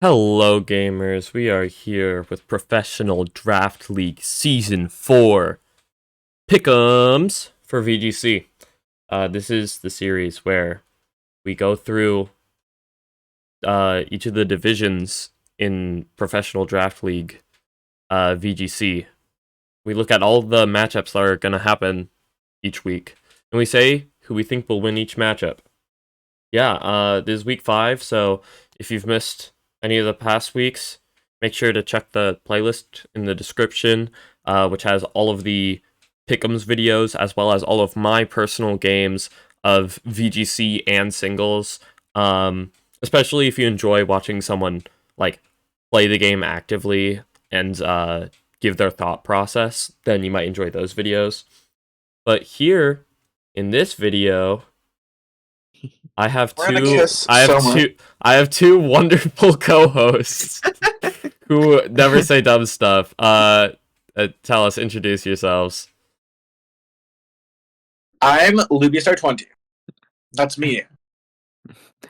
Hello, gamers. We are here with Professional Draft League Season 4 Pick'ems for VGC. This is the series where we go through each of the divisions in Professional Draft League VGC. We look at all the matchups that are going to happen each week, and we say who we think will win each matchup. This is week 5, so if you've missed any of the past weeks, make sure to check the playlist in the description, which has all of the Pick'ems videos, as well as all of my personal games of VGC and singles. Especially if you enjoy watching someone play the game actively and give their thought process, then you might enjoy those videos. But here, in this video, I have two wonderful co-hosts who never say dumb stuff. Tell us, introduce yourselves. I'm Lubiastar20. That's me.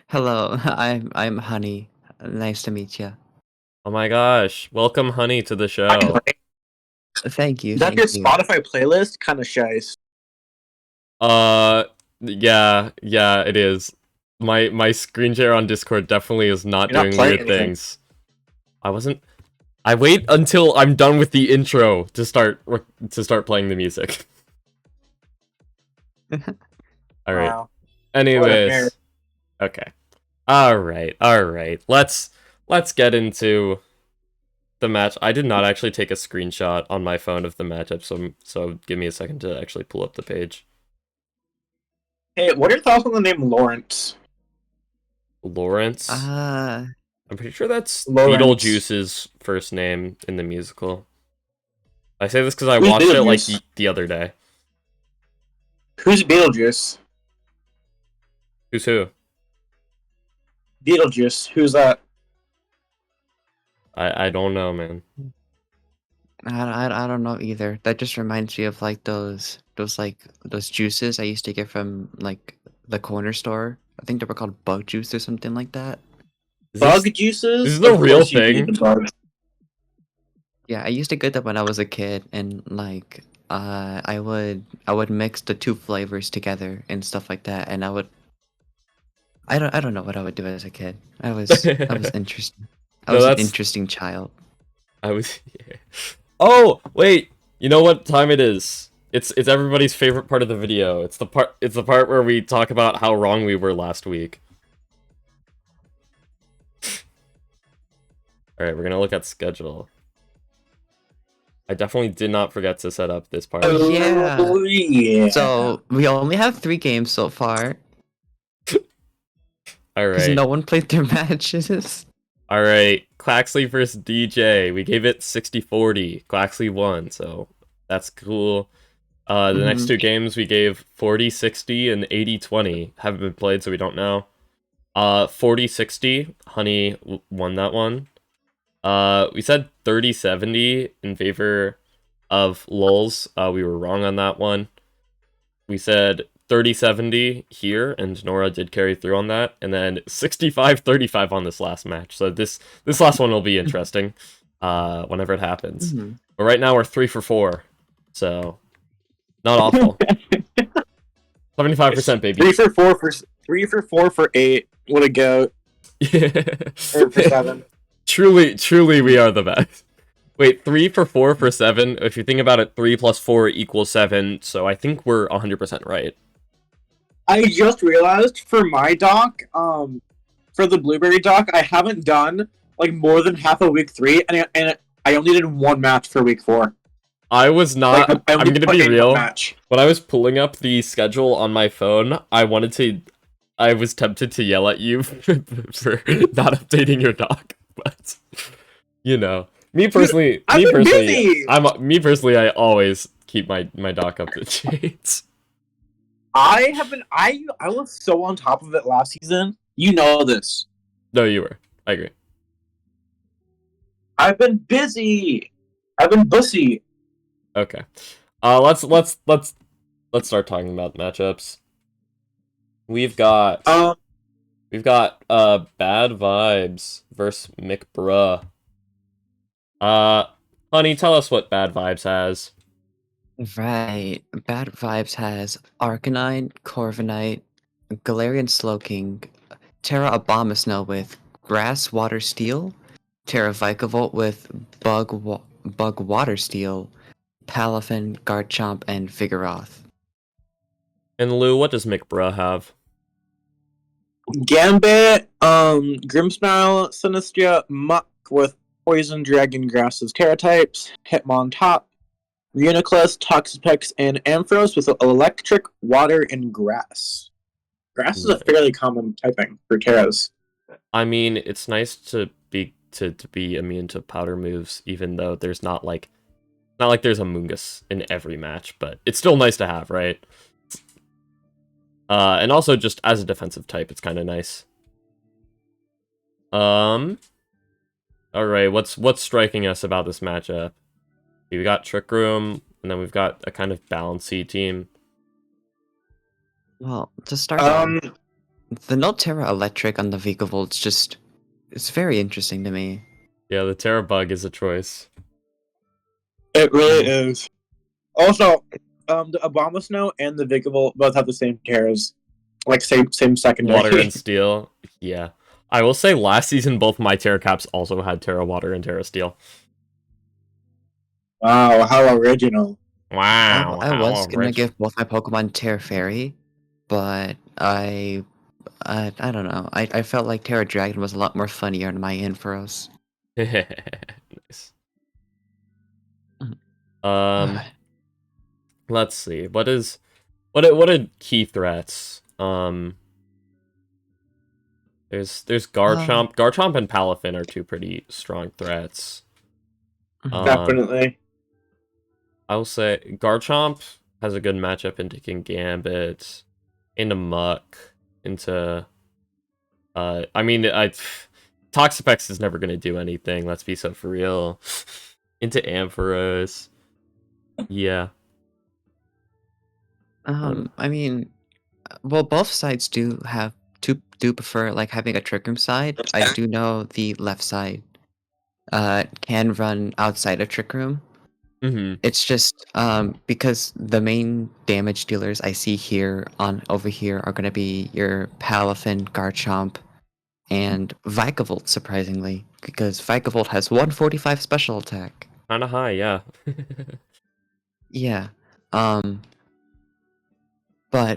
Hello, I'm Honey. Nice to meet you. Oh my gosh, welcome Honey to the show. Thank you. That your Spotify playlist kind of shies. Yeah, it is. My screen share on Discord definitely is not doing weird things. I wait until I'm done with the intro to start playing the music. All right. Wow. Anyways, okay. All right. Let's get into the match. I did not actually take a screenshot on my phone of the matchup, so give me a second to actually pull up the page. Hey, what are your thoughts on the name Lawrence? Lawrence? I'm pretty sure that's Lawrence. Beetlejuice's first name in the musical. I say this because I watched it like the other day. Who's Beetlejuice? Who's who? Beetlejuice. Who's that? I don't know, man. I don't know either. That just reminds me of like those juices I used to get from like the corner store. I think they were called bug juice or something like that. Bug juices? This is the real thing. Yeah, I used to get that when I was a kid, and like I would mix the two flavors together and stuff like that, and I don't know what I would do as a kid. I was interesting. I was an interesting child. Yeah. Oh wait, you know what time it is? It's everybody's favorite part of the video. It's the part where we talk about how wrong we were last week. All right, we're gonna look at schedule. I definitely did not forget to set up this part. Oh, yeah. So we only have 3 games so far. All right. Because no one played their matches. All right, Claxley versus DJ. We gave it 60-40. Claxley won, so that's cool. The next 2 games we gave 40-60 and 80-20. Haven't been played, so we don't know. 40-60. Honey won that one. We said 30-70 in favor of Lulz. We were wrong on that one. We said 30-70 here, and Nora did carry through on that, and then 65-35 on this last match. So this last one will be interesting whenever it happens. But right now we're 3 for 4, so not awful. 75%, baby. 3 for 4 for 8. What a goat. Yeah. 4 for 7. Truly, we are the best. Wait, 3 for 4 for 7. If you think about it, 3 plus 4 equals 7. So I think we're 100% right. I just realized for my doc, for the Blueberry doc, I haven't done like more than half of week 3, and I only did 1 match for week 4. I was not. Like, I'm gonna be real. Match. When I was pulling up the schedule on my phone, I was tempted to yell at you for not updating your doc, but you know, me personally, I always keep my doc up to date. I was so on top of it last season. You know this. No, you were. I agree. I've been busy. I've been bussy. Okay. Let's start talking about matchups. We've got We've got Bad Vibes versus McBruh. Honey, tell us what Bad Vibes has. Right. Bad Vibes has Arcanine, Corviknight, Galarian Slowking, Terra Abomasnow with Grass Water Steel, Terra Vikavolt with Bug Water Steel, Palafin, Garchomp, and Vigoroth. And Lou, what does McBruh have? Gambit, Grimmsnarl, Sinistria, Muck with Poison, Dragon, Grasses, Terra types, Hitmontop, Uniclus, Toxapex, and Ampharos with Electric, Water, and Grass. Grass is a fairly common typing for Terras. I mean, it's nice to be immune to powder moves, even though there's not like there's a Mungus in every match, but it's still nice to have, right? And also just as a defensive type, it's kind of nice. All right, what's striking us about this matchup? We got Trick Room, and then we've got a kind of balancey team. Well, to start off, the Nulterra Electric on the Vigavolt's just... It's very interesting to me. Yeah, the Terra Bug is a choice. It really is. Also, the Abomasnow and the Vigavolt both have the same Terras. Like, same secondary. Water and Steel. Yeah. I will say last season, both my Terra Caps also had Terra Water and Terra Steel. Wow, how original. Wow. I was gonna give both my Pokemon Terra Fairy, but I don't know. I felt like Terra Dragon was a lot more funnier in my Ampharos. Nice. Let's see. What are key threats? There's Garchomp. Garchomp and Palafin are two pretty strong threats. Definitely. I will say Garchomp has a good matchup into Kingambit, into Muck, into I mean Toxapex is never gonna do anything, let's be so for real. Into Ampharos. Yeah. I mean, well, both sides do prefer like having a Trick Room side. I do know the left side can run outside of Trick Room. It's just because the main damage dealers I see here over here are gonna be your Palafin, Garchomp, and Vikavolt, surprisingly, because Vikavolt has 145 special attack. Kinda high, yeah. Yeah. But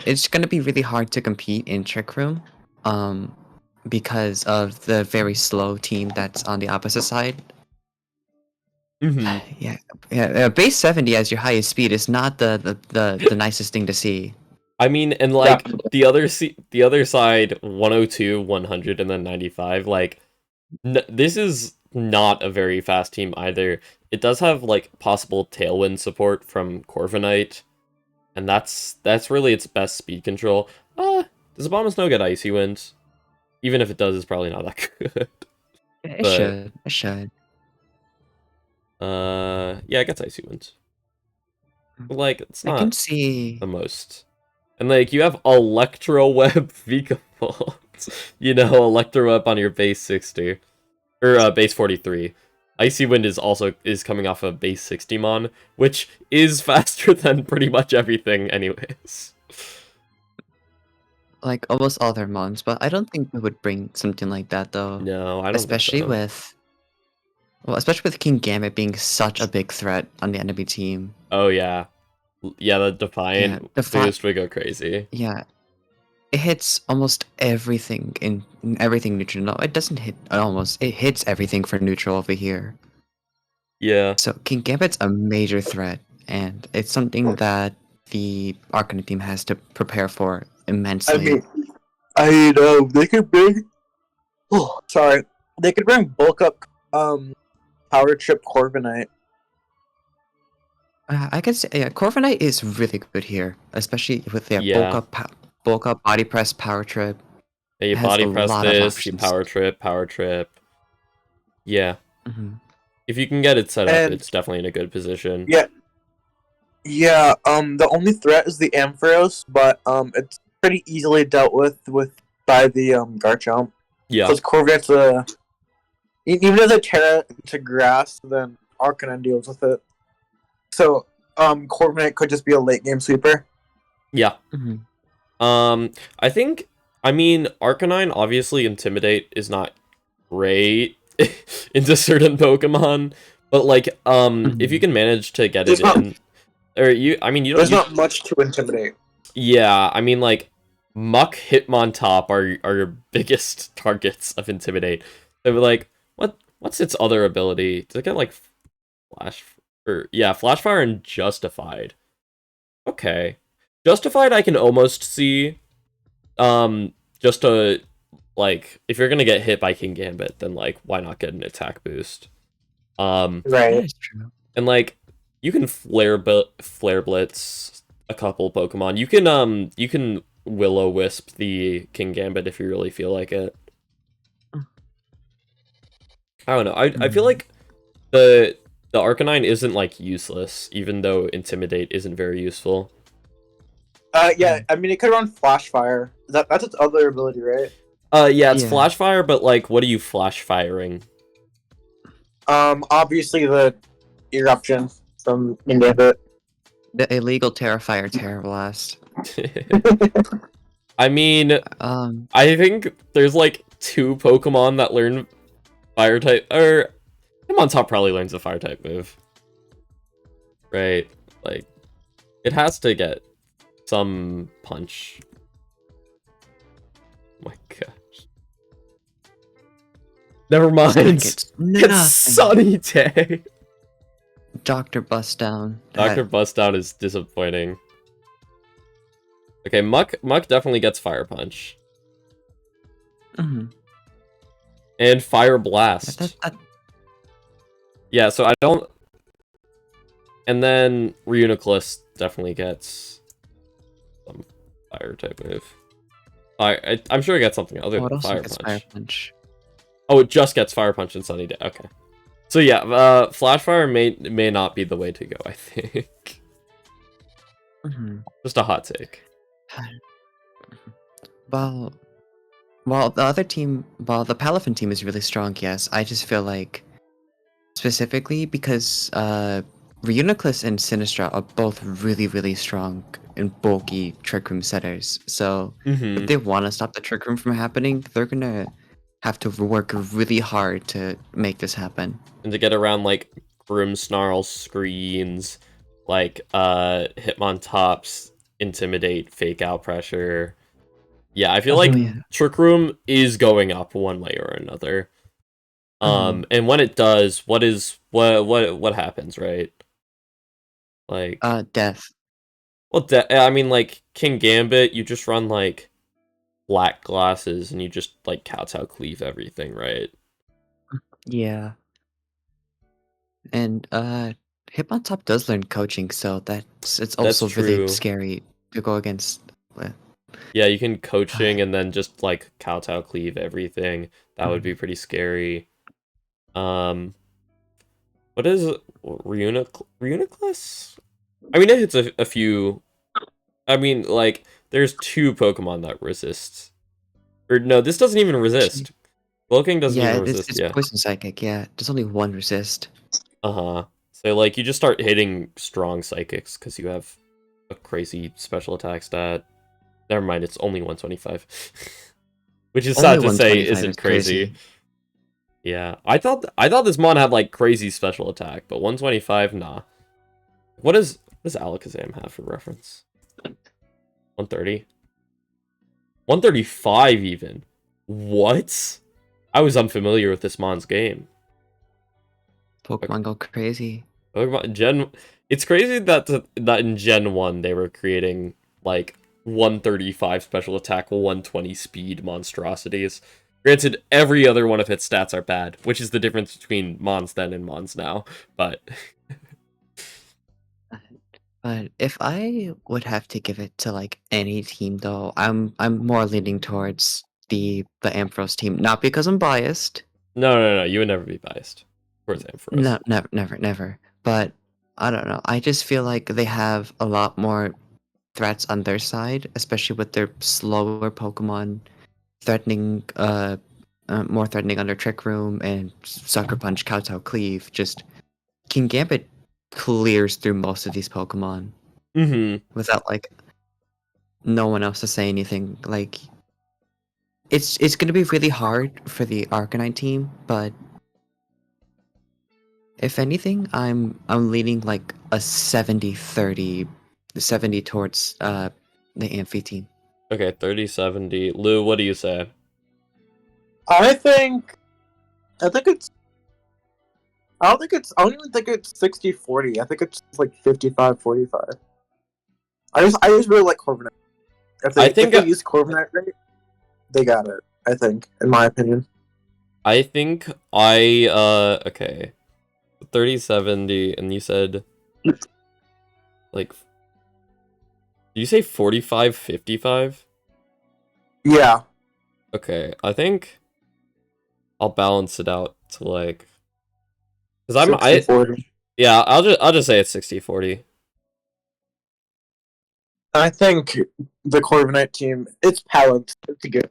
it's gonna be really hard to compete in Trick Room, because of the very slow team that's on the opposite side. Yeah. Base 70 as your highest speed is not the nicest thing to see. I mean, and like the other side, 102, 100, and then 95. Like, this is not a very fast team either. It does have like possible tailwind support from Corviknight, and that's really its best speed control. Does Abomasnow get Icy Wind? Even if it does, it's probably not that good. It should. Yeah, it gets Icy Wind. But, like, it's not I can see the most. And like you have Electro Web Vigavolt. You know, Electro Web on your base 60. Or base 43. Icy Wind is coming off of base 60 mon, which is faster than pretty much everything anyways. Like almost all their mons, but I don't think we would bring something like that though. No, I don't especially think so. Especially with Kingambit being such a big threat on the enemy team. Oh yeah. Yeah, the Defiant boost would go crazy. Yeah. It hits almost everything in everything neutral. No, it doesn't hit almost. It hits everything for neutral over here. Yeah. So Kingambit's a major threat, and it's something that the Arcanine team has to prepare for immensely. I mean, I know they could bring. Oh, sorry, they could bring bulk up Power Trip Corviknight. I can say, yeah, Corviknight is really good here, especially with their bulk up, body press, power trip. Yeah, you body press this, you power trip. Yeah. If you can get it set up, it's definitely in a good position. Yeah. Yeah, the only threat is the Ampharos, but it's pretty easily dealt with by the Garchomp. Yeah. Because Corvik's even if they tear it into grass, then Arcanine deals with it. So Corviknight could just be a late game sweeper. Yeah. I think, I mean, Arcanine, obviously Intimidate is not great into certain Pokemon, but like, if you can manage to get There's it not- in, or you, I mean, you don't, There's not much to intimidate. yeah, I mean, like, Muck, Hitmontop are your biggest targets of Intimidate. They were like, what's its other ability? Does it get, like, Flash Fire and Justified. Okay. Justified I can almost see. Just to, like, if you're gonna get hit by King Gambit, then, like, why not get an attack boost? Right. That is true. And, like, you can Flare Blitz a couple Pokemon. You can Will-O-Wisp the King Gambit if you really feel like it. I don't know. I feel like the Arcanine isn't, like, useless, even though Intimidate isn't very useful. Yeah, I mean, it could run Flash Fire. That's its other ability, right? Yeah, it's Yeah. Flash Fire, but, like, what are you Flash Firing? Obviously the Eruption from Gambit. The illegal Terrifier Terra Blast. I mean, I think there's, like, 2 Pokemon that learn Fire type, or Hitmontop probably learns a Fire type move. Right? Like, it has to get some punch. Oh my gosh. Never mind. It's nothing. It's Sunny Day. Dr. Bust Down. Dr. Bust Down is disappointing. Okay, Muck definitely gets Fire Punch. And Fire Blast. Yeah, so I don't... And then Reuniclus definitely gets some Fire type move. I'm sure it gets something other What than else Fire gets Punch. Fire Punch? Oh, it just gets Fire Punch and Sunny Day. Okay. So yeah, Flash Fire may not be the way to go, I think. Just a hot take. Well, the other team, the Palafin team is really strong, yes. I just feel like, specifically because Reuniclus and Sinistra are both really, really strong and bulky Trick Room setters. So if they want to stop the Trick Room from happening, they're gonna have to work really hard to make this happen. And to get around, like, Grimmsnarl screens, like, Hitmontop's Intimidate, Fake Out Pressure. Yeah, I feel like Trick Room is going up one way or another. And when it does, what happens, right? Like, Death. well, I mean, like, King Gambit, you just run, like, black glasses and you just, like, kowtow cleave everything, right? Yeah. And Hitmontop does learn coaching, so it's also really true. scary to go against. Yeah, you can coaching and then just, like, kowtow cleave everything. That would be pretty scary. What is Reuniclus? I mean, it hits a few. I mean, like, there's 2 Pokemon that resist. Or no, this doesn't even resist. Bulking doesn't even resist. It's yeah, Poison Psychic. Yeah, there's only 1 resist. So, like, you just start hitting strong psychics because you have a crazy special attack stat. Never mind, it's only 125. Which is sad to say isn't crazy. Yeah, I thought this mon had, like, crazy special attack, but 125, nah. What does Alakazam have for reference? 130? 135 even. What? I was unfamiliar with this mon's game. Pokemon go crazy. It's crazy that in Gen 1 they were creating, like, 135 special attack, 120 speed monstrosities. Granted, every other one of its stats are bad, which is the difference between Mons then and Mons now, but... But if I would have to give it to, like, any team, though, I'm more leaning towards the Ampharos team. Not because I'm biased. No, you would never be biased towards Ampharos. No, never. But, I don't know. I just feel like they have a lot more threats on their side, especially with their slower Pokemon threatening, more threatening under Trick Room and Sucker Punch, Kowtow, Cleave. Just King Gambit clears through most of these Pokemon without like no one else to say anything. Like it's gonna be really hard for the Arcanine team, but if anything, I'm leaning like a 70-30, 70 towards the Amphi team. Okay, 30-70. Lou, what do you say? I think it's. I don't think it's. I don't even think it's 60-40. I think it's like 55-45. I just really like Corviknight. If they use Corviknight right, they got it. I think, in my opinion. I think okay. 30-70, and you said like, did you say 45-55? Yeah. Okay, I think I'll balance it out to like, because 60-40. Yeah, I'll just say it's 60-40. I think the Corviknight team, it's balanced. It's good.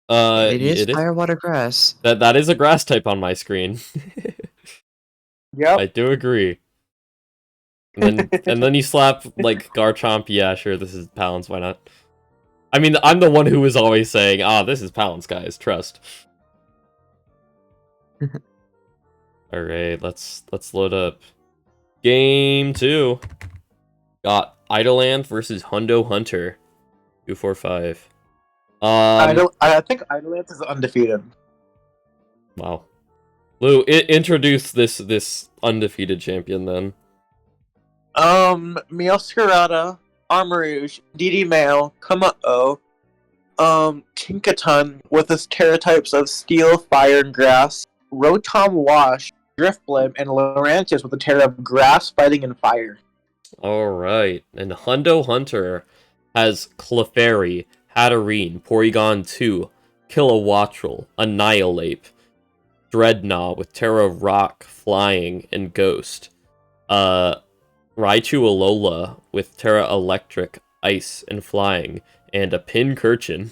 It is it is fire, water, grass. that is a grass type on my screen. Yep. I do agree. And then you slap like Garchomp. Yeah, sure, this is Palance. Why not? I mean, I'm the one who was always saying, this is Palance, guys. Trust. All right, let's load up. Game 2. Got Idleland versus Hundo Hunter. 245. I think Idolance is undefeated. Wow. Lou, introduce this undefeated champion then. Meowscarada, Armarouge, DD Mail, Kuma-Oh, Tinkaton with his Terra types of Steel, Fire, and Grass, Rotom Wash, Driftblim, and Lurantis with the Terra of Grass, Fighting, and Fire. Alright, and Hundo Hunter has Clefairy, Hatterene, Porygon 2, Kilowattrel, Annihilate, Dreadnought with Terra Rock, Flying, and Ghost. Raichu Alola with Terra Electric, Ice, and Flying, and a Pincurchin.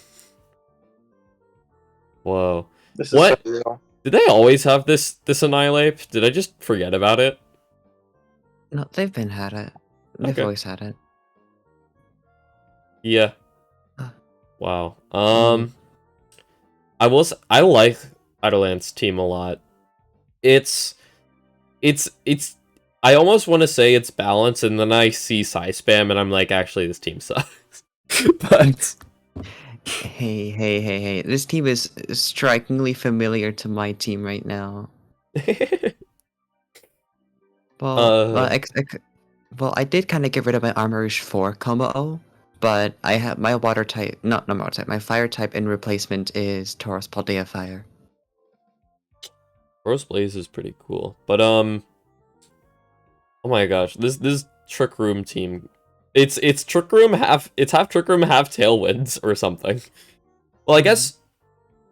Whoa. This is so real. Did they always have this Annihilate? Did I just forget about it? No, they've had it. They've always had it. Yeah. Wow. I like Idleland's team a lot. It's I almost want to say it's balanced, and then I see Psy-Spam, and I'm like, actually, this team sucks. But hey, this team is strikingly familiar to my team right now. Well, I did kind of get rid of my Armarouge for Como, but I have my water type, not water type, my fire type in replacement is Tauros Paldea Fire. Tauros Blaze is pretty cool, but oh my gosh, this Trick Room team, it's Trick Room half Trick Room, half Tailwinds or something. Well, I guess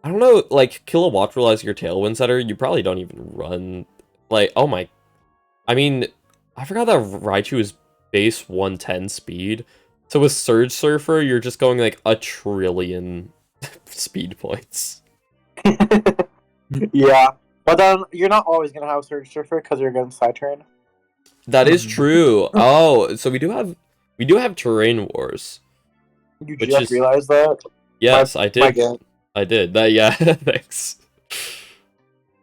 I don't know, like Kilowattrel as your Tailwind setter, you probably don't even run like, oh my, I mean, I forgot that Raichu is base 110 speed. So with Surge Surfer, you're just going like 1 trillion speed points. Yeah, but then you're not always gonna have Surge Surfer because you're against Psytrain. That is true. Oh, so we do have Terrain Wars. You just realized that? Yes, I did. I did. That, yeah, thanks.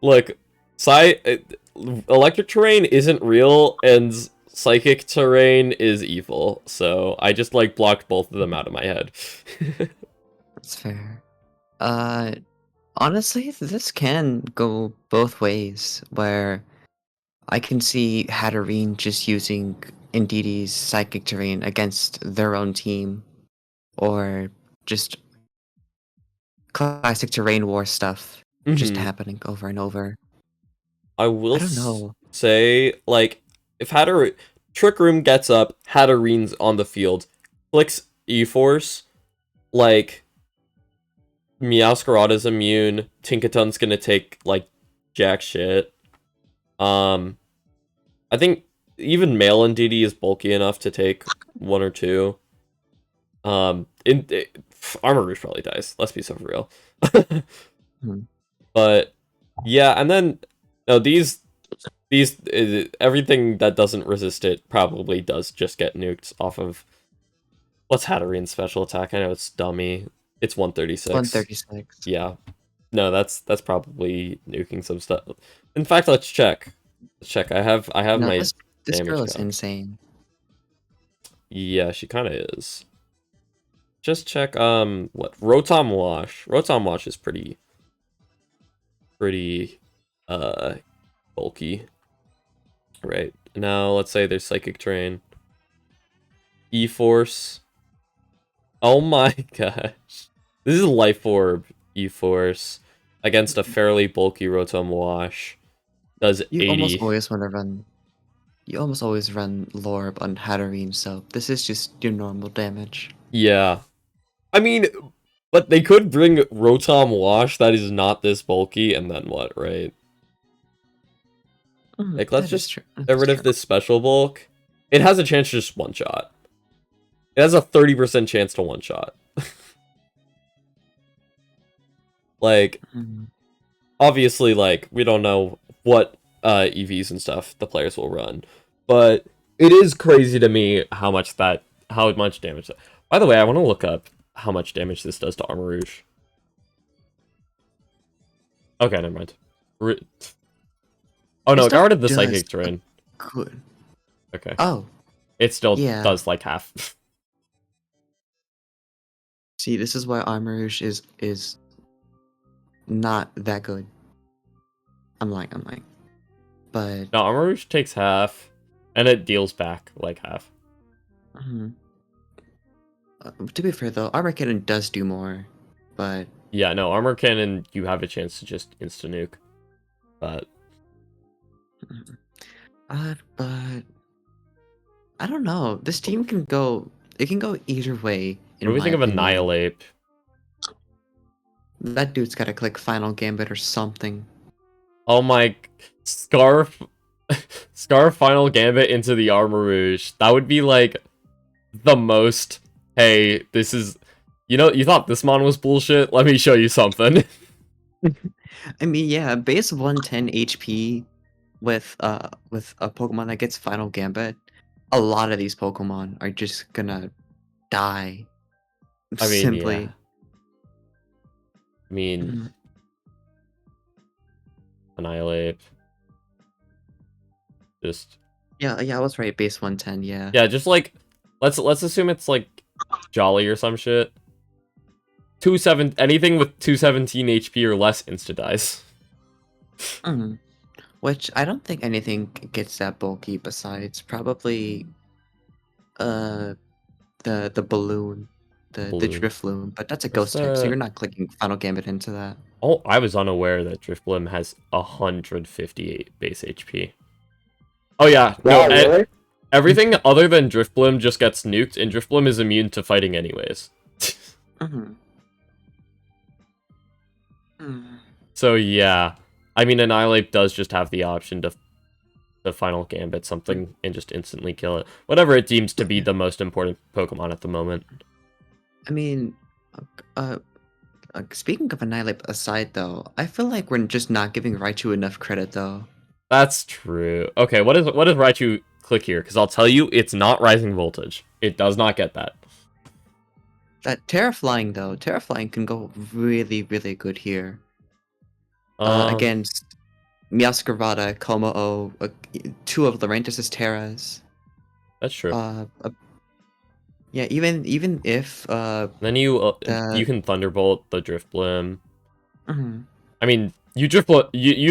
Look, Electric Terrain isn't real, and Psychic Terrain is evil, so I just like blocked both of them out of my head. That's fair. Honestly, this can go both ways, where I can see Hatterene just using Indeedee's Psychic Terrain against their own team, or just classic Terrain War stuff just happening over and over. I don't know. Say, like, if Trick Room gets up, Hatterene's on the field, clicks E-Force, like, Meowscarada's immune, Tinkaton's gonna take, like, jack shit. I think even male Indeedee is bulky enough to take 1 or 2. Armor Rouge probably dies. Let's be so real. Hmm. But yeah, and then no, these everything that doesn't resist it probably does just get nuked off of what's Hatterene special attack. I know it's dummy. It's 136. 136. Yeah. No, that's probably nuking some stuff. In fact, let's check. Let's check. I have No, my this damage girl is calc. insane. Yeah, she kind of is. Just check what Rotom Wash. Rotom Wash is pretty uh bulky. Right. Now let's say there's Psychic Drain. E-Force. Oh my gosh. This is Life Orb E-Force against a fairly bulky Rotom Wash. Does You 80. almost always want to run. You almost always run Lorb on Hatterene, so this is just your normal damage. Yeah. I mean, but they could bring Rotom Wash that is not this bulky, and then what, right? Like, let's just get rid of this special bulk. It has a chance to just one-shot. It has a 30% chance to one-shot. Like, obviously, like, we don't know what EVs and stuff the players will run. But it is crazy to me how much damage. By the way, I want to look up how much damage this does to Armor Rouge. Okay, never mind. Oh no, it got rid of the Psychic Drain. Good. Okay. Oh. It still Yeah. does like half. See, this is why Armor Rouge is not that good. I'm lying. But No, Armor Rouge takes half, and it deals back like half. To be fair though, Armor Cannon does do more, but yeah, no, Armor Cannon you have a chance to just insta nuke, but I don't know. This team can go. It can go either way. What do we think of Annihilate? That dude's got to click Final Gambit or something. Oh my, Scarf Final Gambit into the Armor Rouge. That would be like the most. Hey, this is. You thought this mon was bullshit? Let me show you something. I mean, yeah, base 110 HP with a Pokemon that gets Final Gambit. A lot of these Pokemon are just gonna die. I mean, simply. yeah. I mean, Annihilate. Just. Yeah, I was right. Base 110, yeah. Yeah, just like let's assume it's like Jolly or some shit. Anything with 217 HP or less insta dies. Which I don't think anything gets that bulky besides probably the balloon, the Drifloon, but that's a ghost type, so you're not clicking Final Gambit into that. Oh, I was unaware that Drifloon has 158 base HP. Oh yeah, wow, really? Everything other than Drifblim just gets nuked, and Drifblim is immune to fighting anyways. So yeah, I mean, Annihilate does just have the option to Final Gambit something and just instantly kill it. Whatever it deems to be the most important Pokemon at the moment. I mean, speaking of Annihilate aside though, I feel like we're just not giving Raichu enough credit though. That's true. Okay, what does Raichu click here? Because I'll tell you, it's not Rising Voltage. It does not get that. That Terraflying though, Terraflying can go really, really good here. Against Meowscarada, Como-o, 2 of Lurantis' Terras. That's true. Yeah, even if then you can Thunderbolt the Drifblim. I mean, you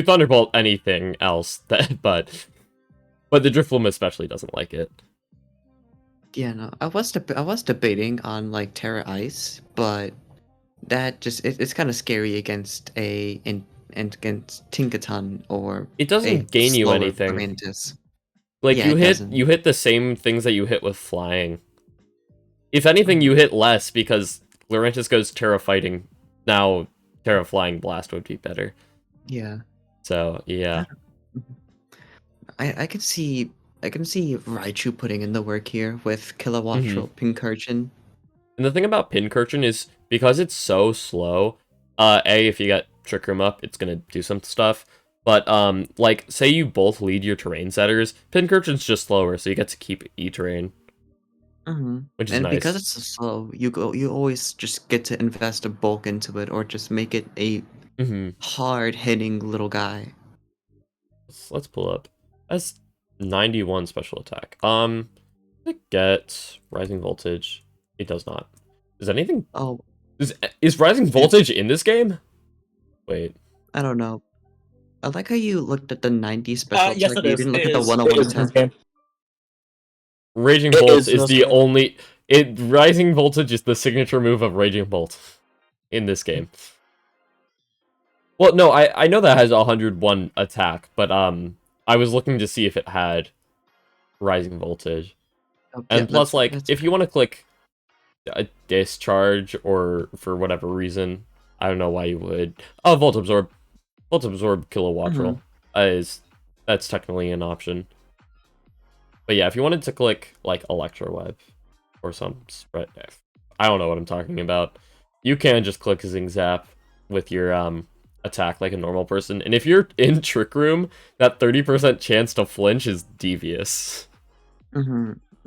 Thunderbolt anything else but the Drifblim especially doesn't like it. Yeah, no, I was debating on like Terra Ice, but that just it's kind of scary against against Tinkaton or it doesn't gain you anything. Lurantis. Like yeah, you hit the same things that you hit with flying. If anything, you hit less because Lurantis goes Terra Fighting. Now Terra Flying Blast would be better. Yeah. So yeah. I can see Raichu putting in the work here with Kilowatt Pincurchin. And the thing about Pincurchin is because it's so slow, if you get Trick Room up, it's gonna do some stuff. But, like, say you both lead your terrain setters, Pincurchin's just slower, so you get to keep E-Terrain, which is And nice. because it's so slow, you always just get to invest a bulk into it, or just make it a hard hitting little guy. Let's pull up. That's 91 special attack. I get Rising Voltage. It does not. Is anything... Oh, Is Rising Voltage in this game? Wait. I don't know. I like how you looked at the 90 special Yes, attack. it You is. didn't look It at the is. 101 It is in this attack. game. Raging It Bolt is in is this the game. only... Rising Voltage is the signature move of Raging Bolt in this game. Well, no, I know that has 101 attack, but I was looking to see if it had Rising Voltage. Oh, And yeah, plus, like, that's if you want to click a discharge, or for whatever reason, I don't know why you would. Oh, Volt Absorb. Volt Absorb Kilowatt roll that's technically an option. But yeah, if you wanted to click, like, Electro Web or some spread, I don't know what I'm talking about. You can just click Zing Zap with your attack like a normal person. And if you're in Trick Room, that 30% chance to flinch is devious.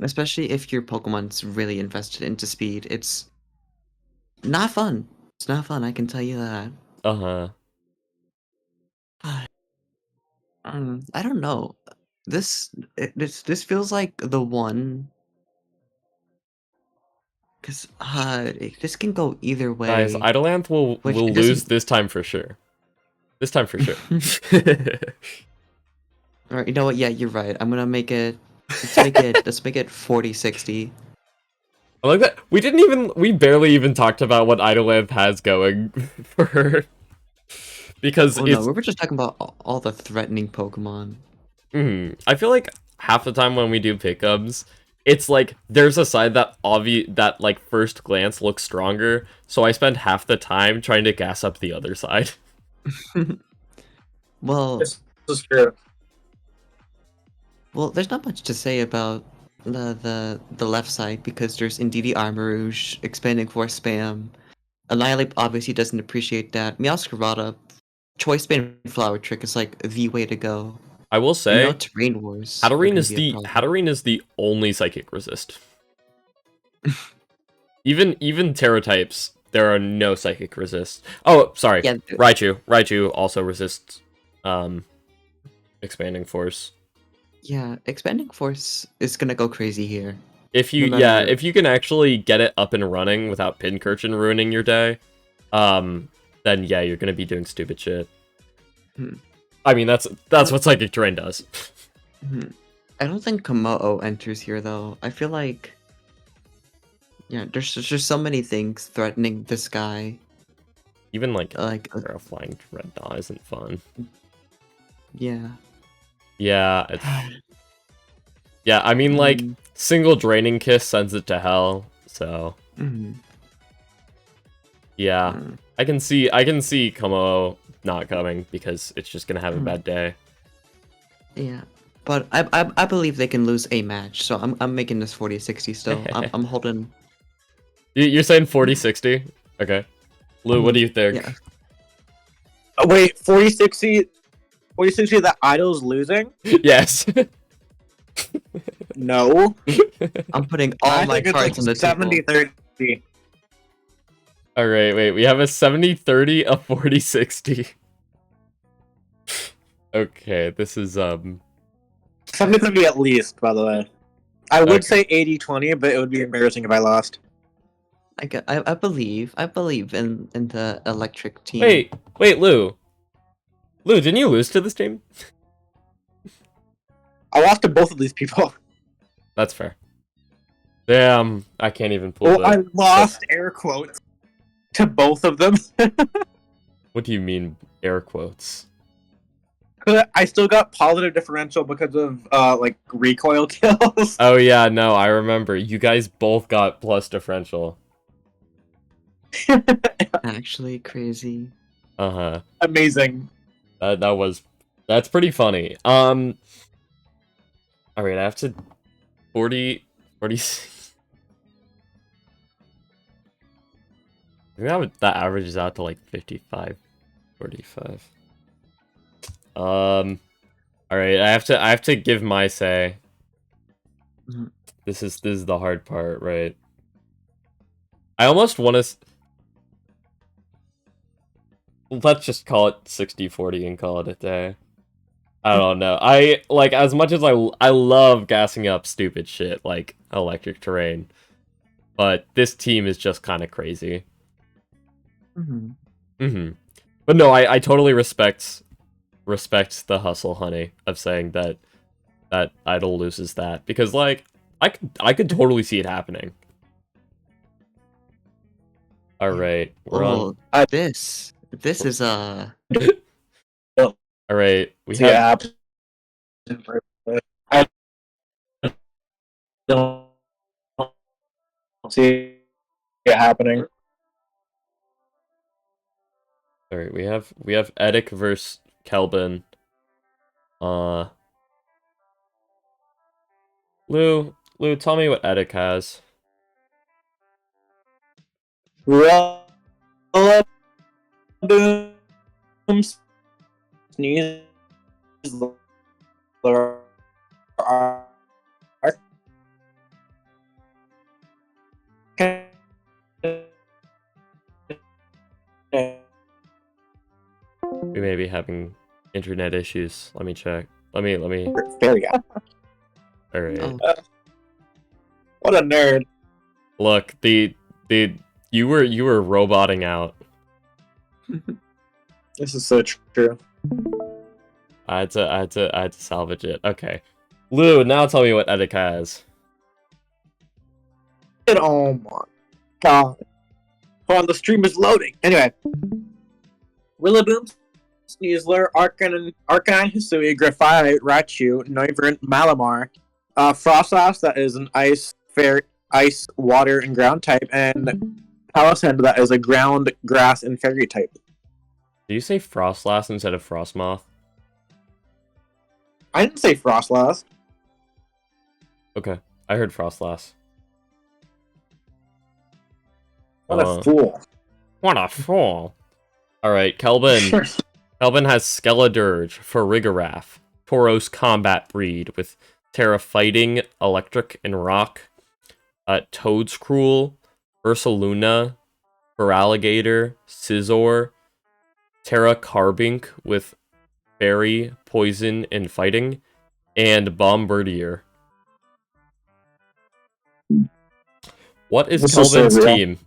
Especially if your Pokemon's really invested into speed. It's not fun. It's not fun, I can tell you that. Uh-huh. I don't know. This feels like the one, because this can go either way. Guys, Idolanth will Which it lose doesn't. this time for sure. This time for sure. Alright, you know what? Yeah, you're right. I'm gonna make it. Let's make it 40-60. I like that. We barely even talked about what Idolanth has going for her. Because Oh it's... no, we were just talking about all the threatening Pokemon. I feel like half the time when we do pickups, it's like there's a side that that like first glance looks stronger, so I spend half the time trying to gas up the other side. Well, This is true. well, there's not much to say about the left side because there's Indeedee Armarouge, Expanding Force spam. Annihilate obviously doesn't appreciate that. Meowscarada, Choice Band Flower Trick is like the way to go. I will say, Terrain Wars. Hatterene is the only psychic resist. even Terra types, there are no psychic resists. Oh, sorry. Yeah, Raichu also resists Expanding Force. Yeah, Expanding Force is gonna go crazy here. If you if you can actually get it up and running without Pincurchin ruining your day, then yeah, you're gonna be doing stupid shit. I mean, that's what Psychic Terrain does. I don't think Komodo enters here though. I feel like, yeah, there's just so many things threatening this guy. Even like a flying Dreadnought isn't fun. Yeah. Yeah, yeah. I mean, like single Draining Kiss sends it to hell. So yeah, I can see Komodo not coming because it's just gonna have a bad day. Yeah, but I believe they can lose a match, so I'm making this 40-60 still. I'm holding. You're saying 40-60? Okay. Lou, what do you think? Yeah. Oh, wait, 40-60? 40-60 that Idol's losing? Yes. No. I'm putting all my cards on the table. 70-30. Alright, wait, we have a 70-30, a 40-60. Okay, this is 70-30 at least, by the way. I would say 80-20, but it would be embarrassing if I lost. I believe in the electric team. Wait, Lou. Lou, didn't you lose to this team? I lost to both of these people. That's fair. Damn, I can't even pull that. I lost air quotes to both of them. What do you mean, air quotes? I still got positive differential because of like recoil kills. Oh yeah, no, I remember. You guys both got plus differential. Actually, crazy. Amazing. That's pretty funny. Alright, I have to 40. I that averages out to like 55, 45. All right, I have to give my say. Mhm. This is the hard part, right? I almost want to. Let's just call it 60-40 and call it a day. I don't know. I like as much as I love gassing up stupid shit like electric terrain, but this team is just kind of crazy. But no, I totally respect the hustle, honey, of saying that Idol loses that because like I could totally see it happening. All right, we're on. Oh, this is All right, we See, have. I don't see it happening. All right, we have Edic versus Kelvin. Lou, tell me what Edic has. Boom, sneeze, We may be having internet issues. Let me check. Let me. There we go. All right. oh, What a nerd. Look, you were roboting out. This is so true. I had to salvage it. Okay. Lou, now tell me what Edic has. Oh my god. Hold on, the stream is loading. Anyway. Rillaboom, Sneasler, Arcanine, Hisui, Grafite, Raichu, Noivern, Malamar, Frostlass, that is an ice, ice, water, and ground type, and Palisand, that is a ground, grass, and fairy type. Did you say Frostlass instead of Frostmoth? I didn't say Frostlass. Okay, I heard Frostlass. What a fool. What a fool. Alright, Kelvin. Kelvin has Skeledirge, Farigiraf, Tauros Combat Breed with Terra Fighting, Electric, and Rock, Toadscruel, Ursaluna, Feraligatr, Scizor, Terra Carbink with Fairy, Poison, and Fighting, and Bombardier. What is This Kelvin's is so real. team?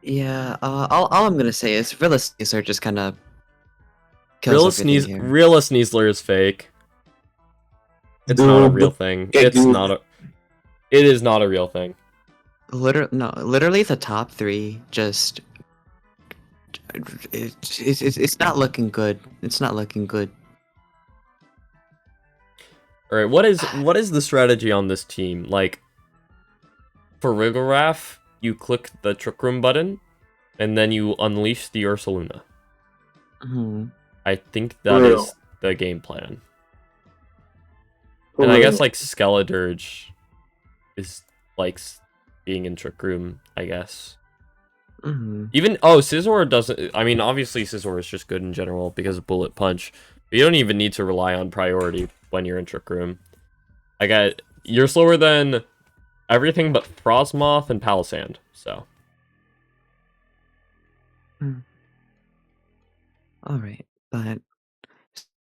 yeah. All I'm gonna say is Rilla Sneasler just kind of kills everything here. Real Sneasler is fake. It's not a real thing. It is not a real thing. Literally the top three just it's not looking good. It's not looking good. All right, what is the strategy on this team? Like, for Farigiraf, you click the Trick Room button, and then you unleash the Ursaluna. I think that is the game plan. And I guess like Skeledirge is like being in Trick Room, I guess. Even Scizor doesn't. I mean, obviously Scizor is just good in general because of Bullet Punch. But you don't even need to rely on priority when you're in Trick Room. You're slower than everything but Frostmoth and Palisand. So. All right, but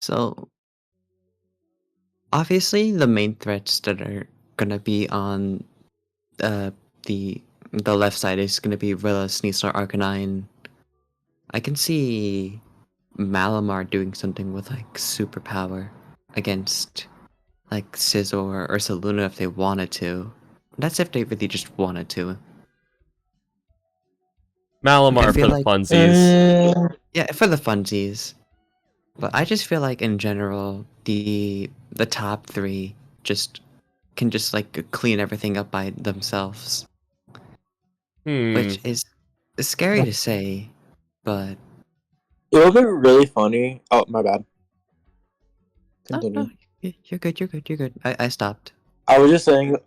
so obviously the main threats that are gonna be on the left side is gonna be Rilla, Sneasler, Arcanine. I can see Malamar doing something with like superpower against like Scizor or Ursaluna if they wanted to. That's if they really just wanted to. Malamar for the funsies. Yeah, for the funsies. But I just feel like in general, the top three just can just like clean everything up by themselves. Which is scary to say, but it would be really funny. Oh, my bad. Continue. No, you're good. I stopped. I was just saying,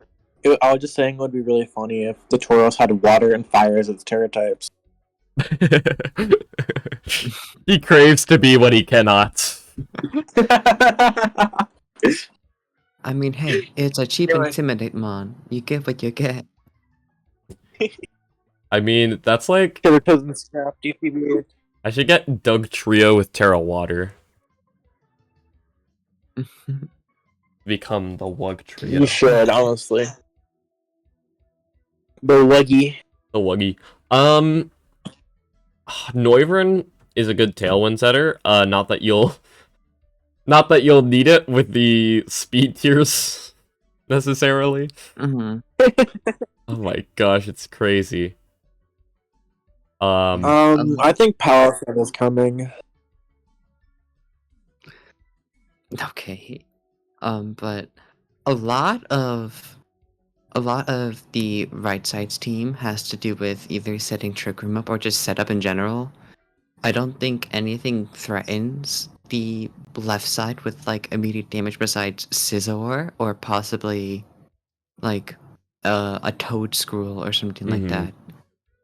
I was just saying it would be really funny if the Tauros had water and fire as its terra types. He craves to be what he cannot. I mean, hey, it's a cheap Anyway. intimidate mon. You get what you get. I mean, that's like Characters and scrap DPB. I should get Doug Trio with Terra Water. Become the Wug Trio. You should, honestly. The Wuggy. The Wuggy. Noivern is a good Tailwind setter. Not that you'll need it with the speed tiers necessarily. Mm-hmm. Oh my gosh, it's crazy. I think Power Set is coming. Okay. But a lot of the right side's team has to do with either setting Trick Room up or just setup in general. I don't think anything threatens the left side with like immediate damage besides Scizor or possibly like a Toad Scroll or something like that.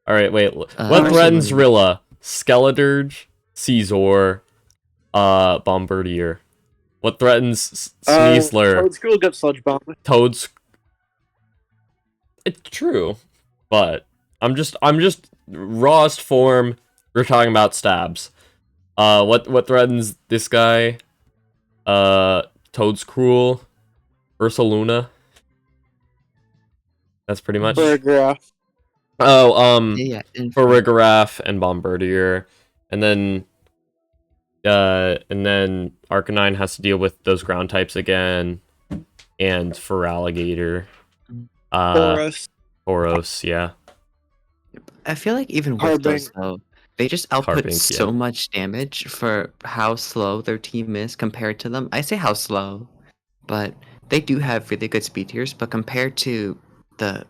All right, wait. What Personally- threatens Rilla? Skeledirge, Caesar, Bombardier. What threatens Sneasler? Toad School gets Sludge Bomb. Toads. It's true, but I'm just rawest form. We're talking about stabs. What threatens this guy? Toad's Cruel, Ursaluna. That's pretty much. Burgraph. Oh, Yeah, and Farigiraf and Bombardier, and then Arcanine has to deal with those ground types again, and Feraligatr. Boros. Boros, yeah. I feel like even with those though, they just output Carbink, so yeah. much damage for how slow their team is compared to them. I say how slow, but they do have really good speed tiers. But compared to the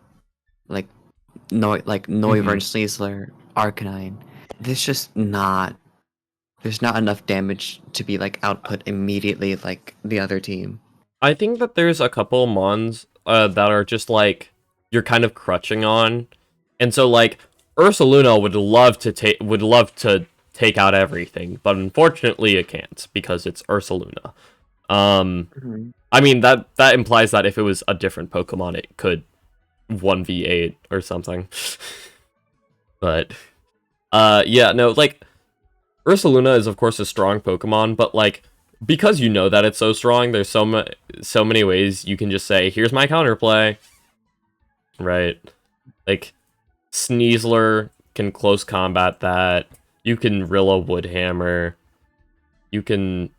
Noivern, Sneasler, Arcanine, there's not enough damage to be like output immediately like the other team. I think that there's a couple mons that are just like you're kind of crutching on, and so like Ursaluna would love to take out everything, but unfortunately it can't because it's Ursaluna. I mean that implies that if it was a different Pokemon, it could 1v8 or something. But yeah, no, like Ursaluna is of course a strong Pokemon, but like because you know that it's so strong, there's so many ways you can just say, here's my counterplay. Right? Like Sneasler can close combat that. You can Rilla Woodhammer. You can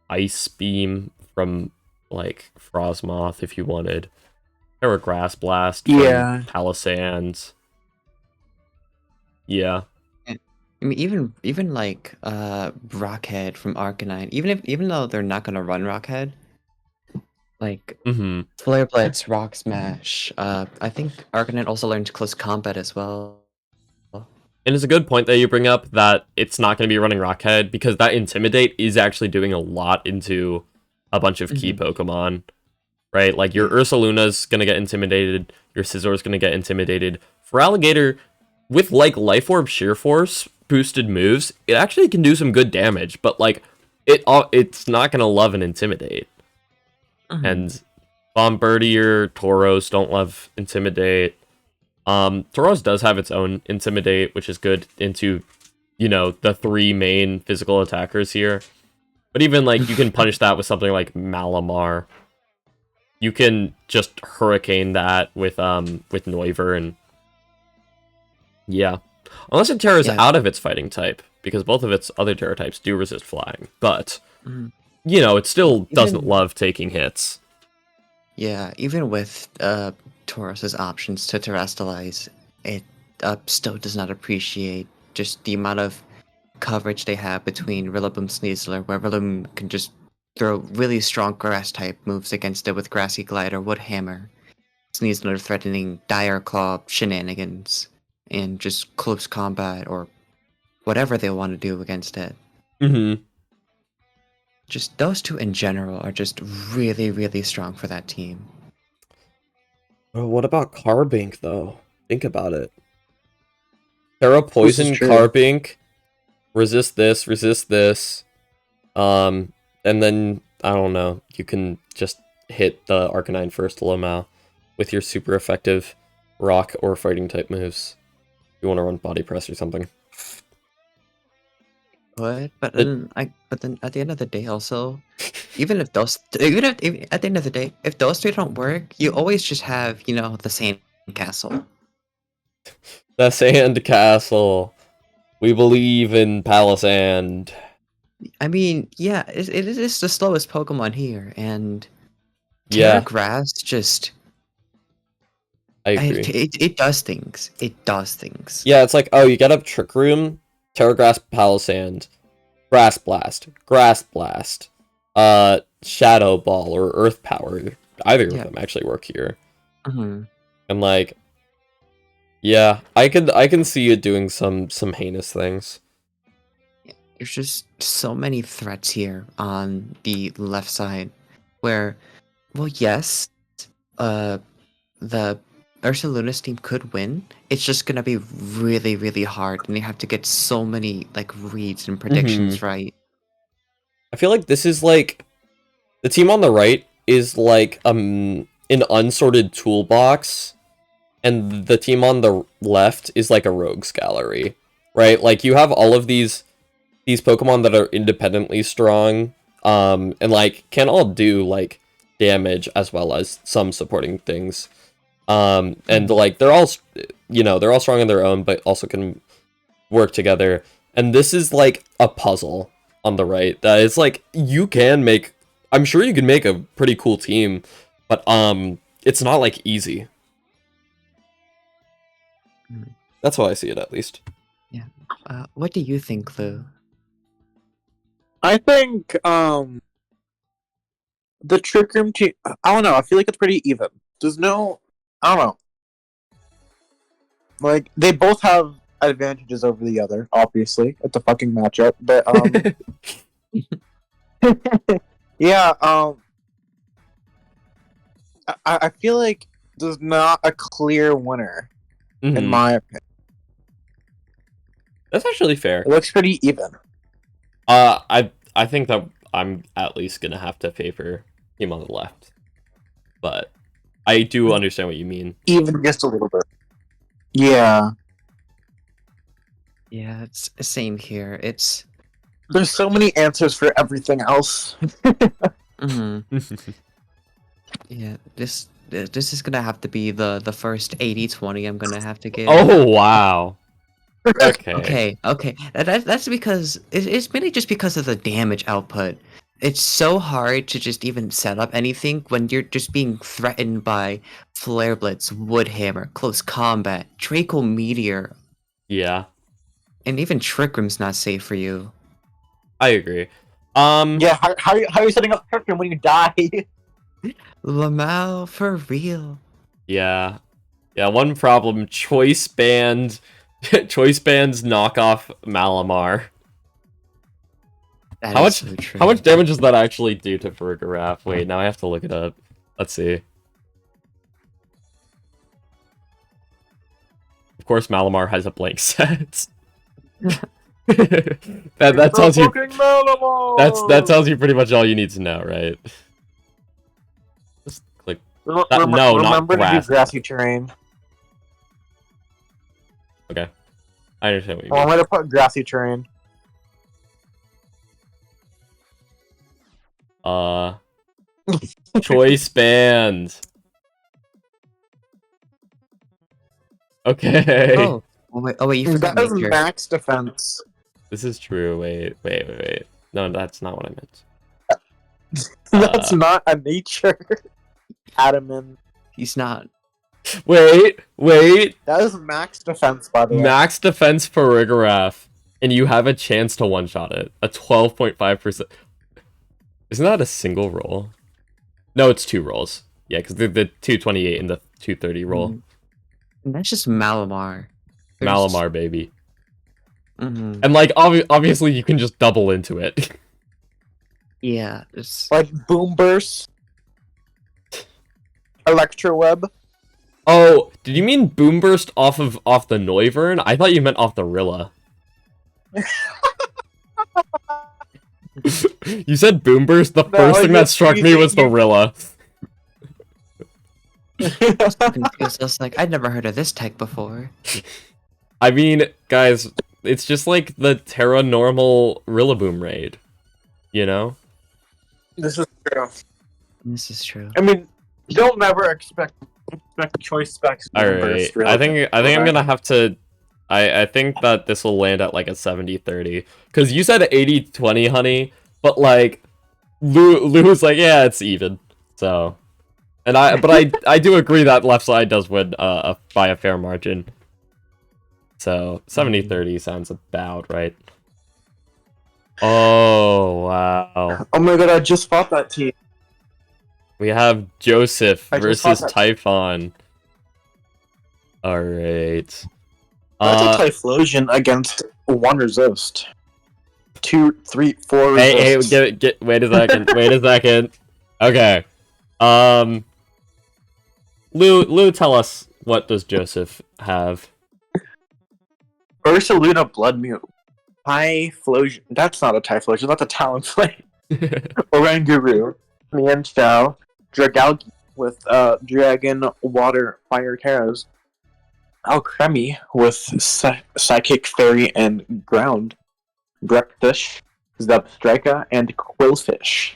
Ice Beam from like Frostmoth if you wanted. Or Grass Blast from Palisand. Yeah. I mean, even like Rockhead from Arcanine, even though they're not gonna run Rockhead, like Flare Blitz, Rock Smash. I think Arcanine also learned close combat as well. And it's a good point that you bring up that it's not going to be running Rockhead because that Intimidate is actually doing a lot into a bunch of key Pokemon, right? Like your Ursaluna's going to get intimidated, your Scissor's going to get intimidated. Feraligatr, with like Life Orb Sheer Force boosted moves, it actually can do some good damage, but like it's not going to love an Intimidate. And Bombardier, Tauros don't love Intimidate. Tauros does have its own Intimidate, which is good into, you know, the three main physical attackers here. But even, like, you can punish that with something like Malamar. You can just Hurricane that with Noivern. Yeah. Unless it tears out of its fighting type, because both of its other Terra types do resist flying. But, you know, it still doesn't love taking hits. Yeah, even with Taurus's options to terrestrialize, it still does not appreciate just the amount of coverage they have between Rillaboom Sneasler, where Rillaboom can just throw really strong grass type moves against it with Grassy Glide or Wood Hammer. Sneasler threatening Dire Claw shenanigans and just close combat or whatever they want to do against it. Just those two in general are just really, really strong for that team. Oh, what about Carbink though? Think about it. Terra This is Poison, true. Carbink, resist this. Um, and then I don't know. You can just hit the Arcanine first Lomao with your super effective rock or fighting type moves. You want to run body press or something. But It, then at the end of the day, also, even if those, even at the end of the day, if those three don't work, you always just have, you know, the same castle. the Sand Castle. We believe in Palisand. I mean, yeah, it is the slowest Pokemon here, and Terra Yeah, Grass just I agree. it does things. It does things. Yeah, it's like, oh, you get up Trick Room, Terra Grass, Palisand, Grass Blast, Shadow Ball or Earth Power. Either of Yeah. them actually work here. Mm-hmm. And like, yeah, I can see it doing some heinous things. There's just so many threats here on the left side, where, well, yes, the Ursaluna's team could win. It's just gonna be really, really hard, and they have to get so many like reads and predictions right. I feel like this is like the team on the right is like an unsorted toolbox, and the team on the left is like a rogues gallery, right? Like you have all of these Pokemon that are independently strong, and like can all do like damage as well as some supporting things. And like they're all, they're all strong in their own, but also can work together. And this is like a puzzle on the right that is like you can make. I'm sure you can make a pretty cool team, but it's not like easy. Mm. That's how I see it, at least. Yeah. What do you think, Lou? I think the Trick Room team. I don't know. I feel like it's pretty even. There's no. I don't know. Like they both have advantages over the other. Obviously, it's a fucking matchup. But yeah. I feel like there's not a clear winner in Mhm. my opinion. That's actually fair. It looks pretty even. I think that I'm at least gonna have to favor him on the left, but I do understand what you mean. Even just a little bit. Yeah. Yeah, it's same here. It's There's so many answers for everything else. yeah. This is gonna have to be the first 80-20 I'm gonna have to give. Oh wow. Okay. Okay. That's because it's mainly just because of the damage output. It's so hard to just even set up anything when you're just being threatened by Flare Blitz, Wood Hammer, Close Combat, Draco Meteor, Yeah, and even Trick Room's not safe for you. I agree. Yeah, how are you setting up Trick Room when you die? Lamau, for real. Yeah. Yeah, one problem, Choice Band's knockoff Malamar. That How is much so true. how much damage does that actually do to Farigiraf? Wait, now I have to look it up. Let's see. Of course Malamar has a blank set. that tells you that tells you pretty much all you need to know, right? Just click no, not Remember to do grass. grassy terrain. Okay. I understand what you Oh, I'm mean. gonna put grassy terrain. Choice band. Okay. Oh, you forgot That is Nature. max defense. This is true. Wait. No, that's not what I meant. That's not a nature. Adamant. He's not. Wait. That is max defense, by the way. Max defense for Rigoraph, and you have a chance to one-shot it. A 12.5%. Isn't that a single roll? No, it's 2 rolls. Yeah, because the 228 and the 230 roll. And that's just Malamar. Malamar, baby. Mm-hmm. And, like, obviously you can just double into it. Yeah, it's... Like Boom Burst. Electro Web. Oh, did you mean Boomburst off the Noivern? I thought you meant off the Rilla. You said Boomburst. The first thing that struck me was the Rilla. Confused. I was like, I'd never heard of this tech before. I mean, guys, it's just like the Terra normal Rillaboom raid. You know? This is true. This is true. I mean, you'll never expect choice specs. Alright. I think I'm gonna have to I think that this will land at like a 70-30. Because you said 80-20, honey, but like Lou was like, yeah, it's even. So I do agree that left side does win by a fair margin. So 70-30 sounds about right. Oh wow. Oh my god, I just fought that team. We have Joseph I just versus thought Typhon. Alright. That's a Typhlosion against 1 resist. 2, 3, 4 Hey, resists. wait a second. Wait a second. Okay. Lou, tell us, what does Joseph have? Ursaluna Bloodmute. Typhlosion. That's not a Typhlosion, that's a Talonflame. Oranguru. Mienshao. Dragalge with Dragon, Water, Fire Terras. Alcremie with Psychic Fairy and Ground. Breakfish. Zebstrika and Quillfish.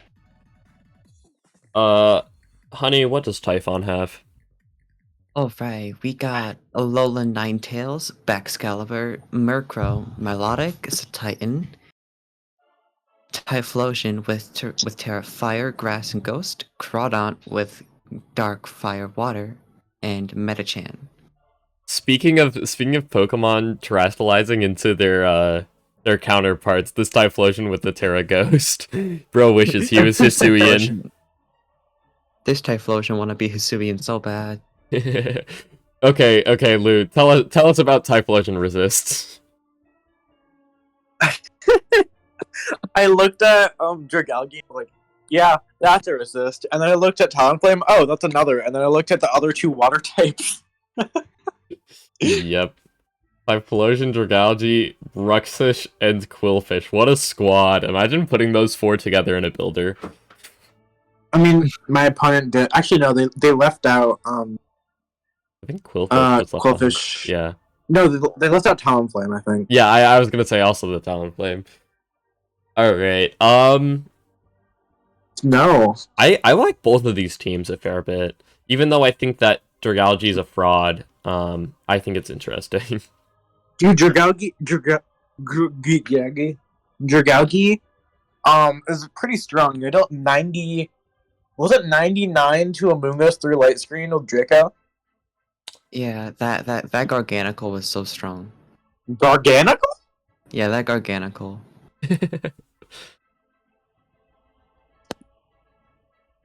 Honey, what does Typhon have? Alright, we got Alolan Ninetales, Baxcalibur, Murkrow, Milotic is a Titan, Typhlosion with Terra Fire, Grass, and Ghost, Crawdont with Dark Fire, Water, and Metachan. Speaking of Pokemon terrestrializing into their counterparts, this Typhlosion with the Terra Ghost. Bro wishes he was Hisuian. This Typhlosion wanna be Hisuian so bad. Okay, Lou, tell us about Typhlosion resists. I looked at Dragalge, like, yeah, that's a resist. And then I looked at Talonflame, oh, that's another. And then I looked at the other 2 water types. Yep. Typhlosion, Dragalge, Bruxish, and Quillfish. What a squad. Imagine putting those 4 together in a builder. I mean, my opponent did. Actually, no, they left out. I think Quillfish was left Quillfish. Yeah. No, they left out Talonflame, I think. Yeah, I was gonna say also the Talonflame. Alright, No. I like both of these teams a fair bit. Even though I think that Dragalge is a fraud, I think it's interesting. Dude, Dragalge, is pretty strong. You dealt 90. Was it 99 to Amoonguss through Light Screen with Draco? Yeah, that Garganical was so strong. Garganical? Yeah, that Garganical.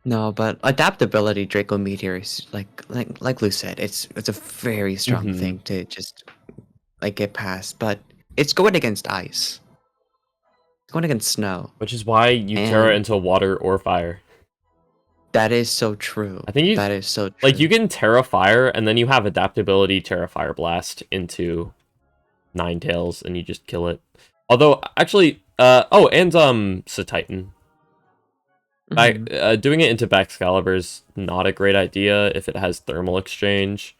No, but adaptability Draco Meteor is like Lou said, it's a very strong thing to just like get past, but it's going against ice. It's going against snow. Which is why you Terra into water or fire. That is so true. I think that is so true. Like, you can Terra Fire, and then you have adaptability Terra Fire Blast into Ninetales, and you just kill it. Although, actually, and Satitan. Doing it into Baxcalibur is not a great idea if it has Thermal Exchange.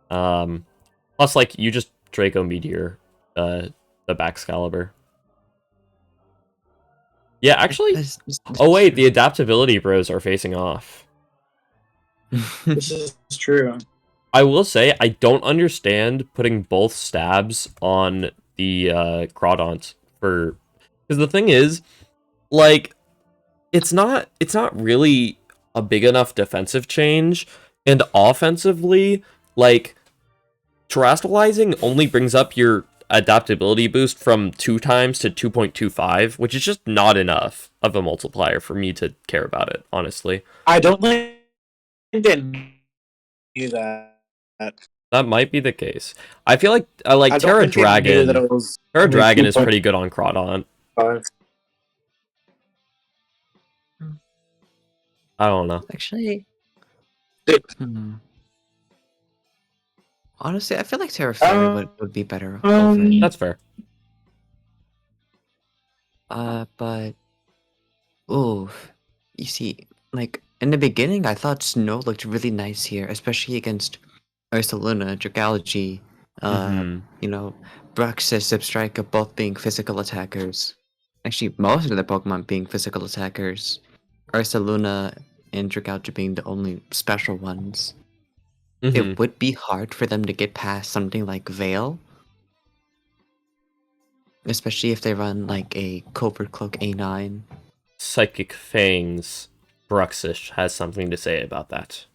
Plus, like, you just Draco Meteor the Baxcalibur. Yeah, actually... Oh, wait, the adaptability bros are facing off. This is true. I will say, I don't understand putting both stabs on the Crawdont for... Because the thing is, like, it's not really a big enough defensive change, and offensively, like, terrestrializing only brings up your adaptability boost from 2 times to 2.25, which is just not enough of a multiplier for me to care about it, honestly. I don't think they knew that. That might be the case. I feel like Terra Dragon. Terra Dragon is pretty good on Crawdont. I don't know. Actually, Honestly, I feel like Terra Fairy would be better um, over. That's fair. But ooh, you see, like in the beginning, I thought Snow looked really nice here, especially against Ursaluna, Dragalge, Mm-hmm. you know, Bruxis, Zipstrika, both being physical attackers. Actually, most of the Pokemon being physical attackers. Ursaluna and Dragalge being the only special ones. Mm-hmm. It would be hard for them to get past something like Veil, especially if they run like a Covert Cloak A9. Psychic Fangs Bruxish has something to say about that.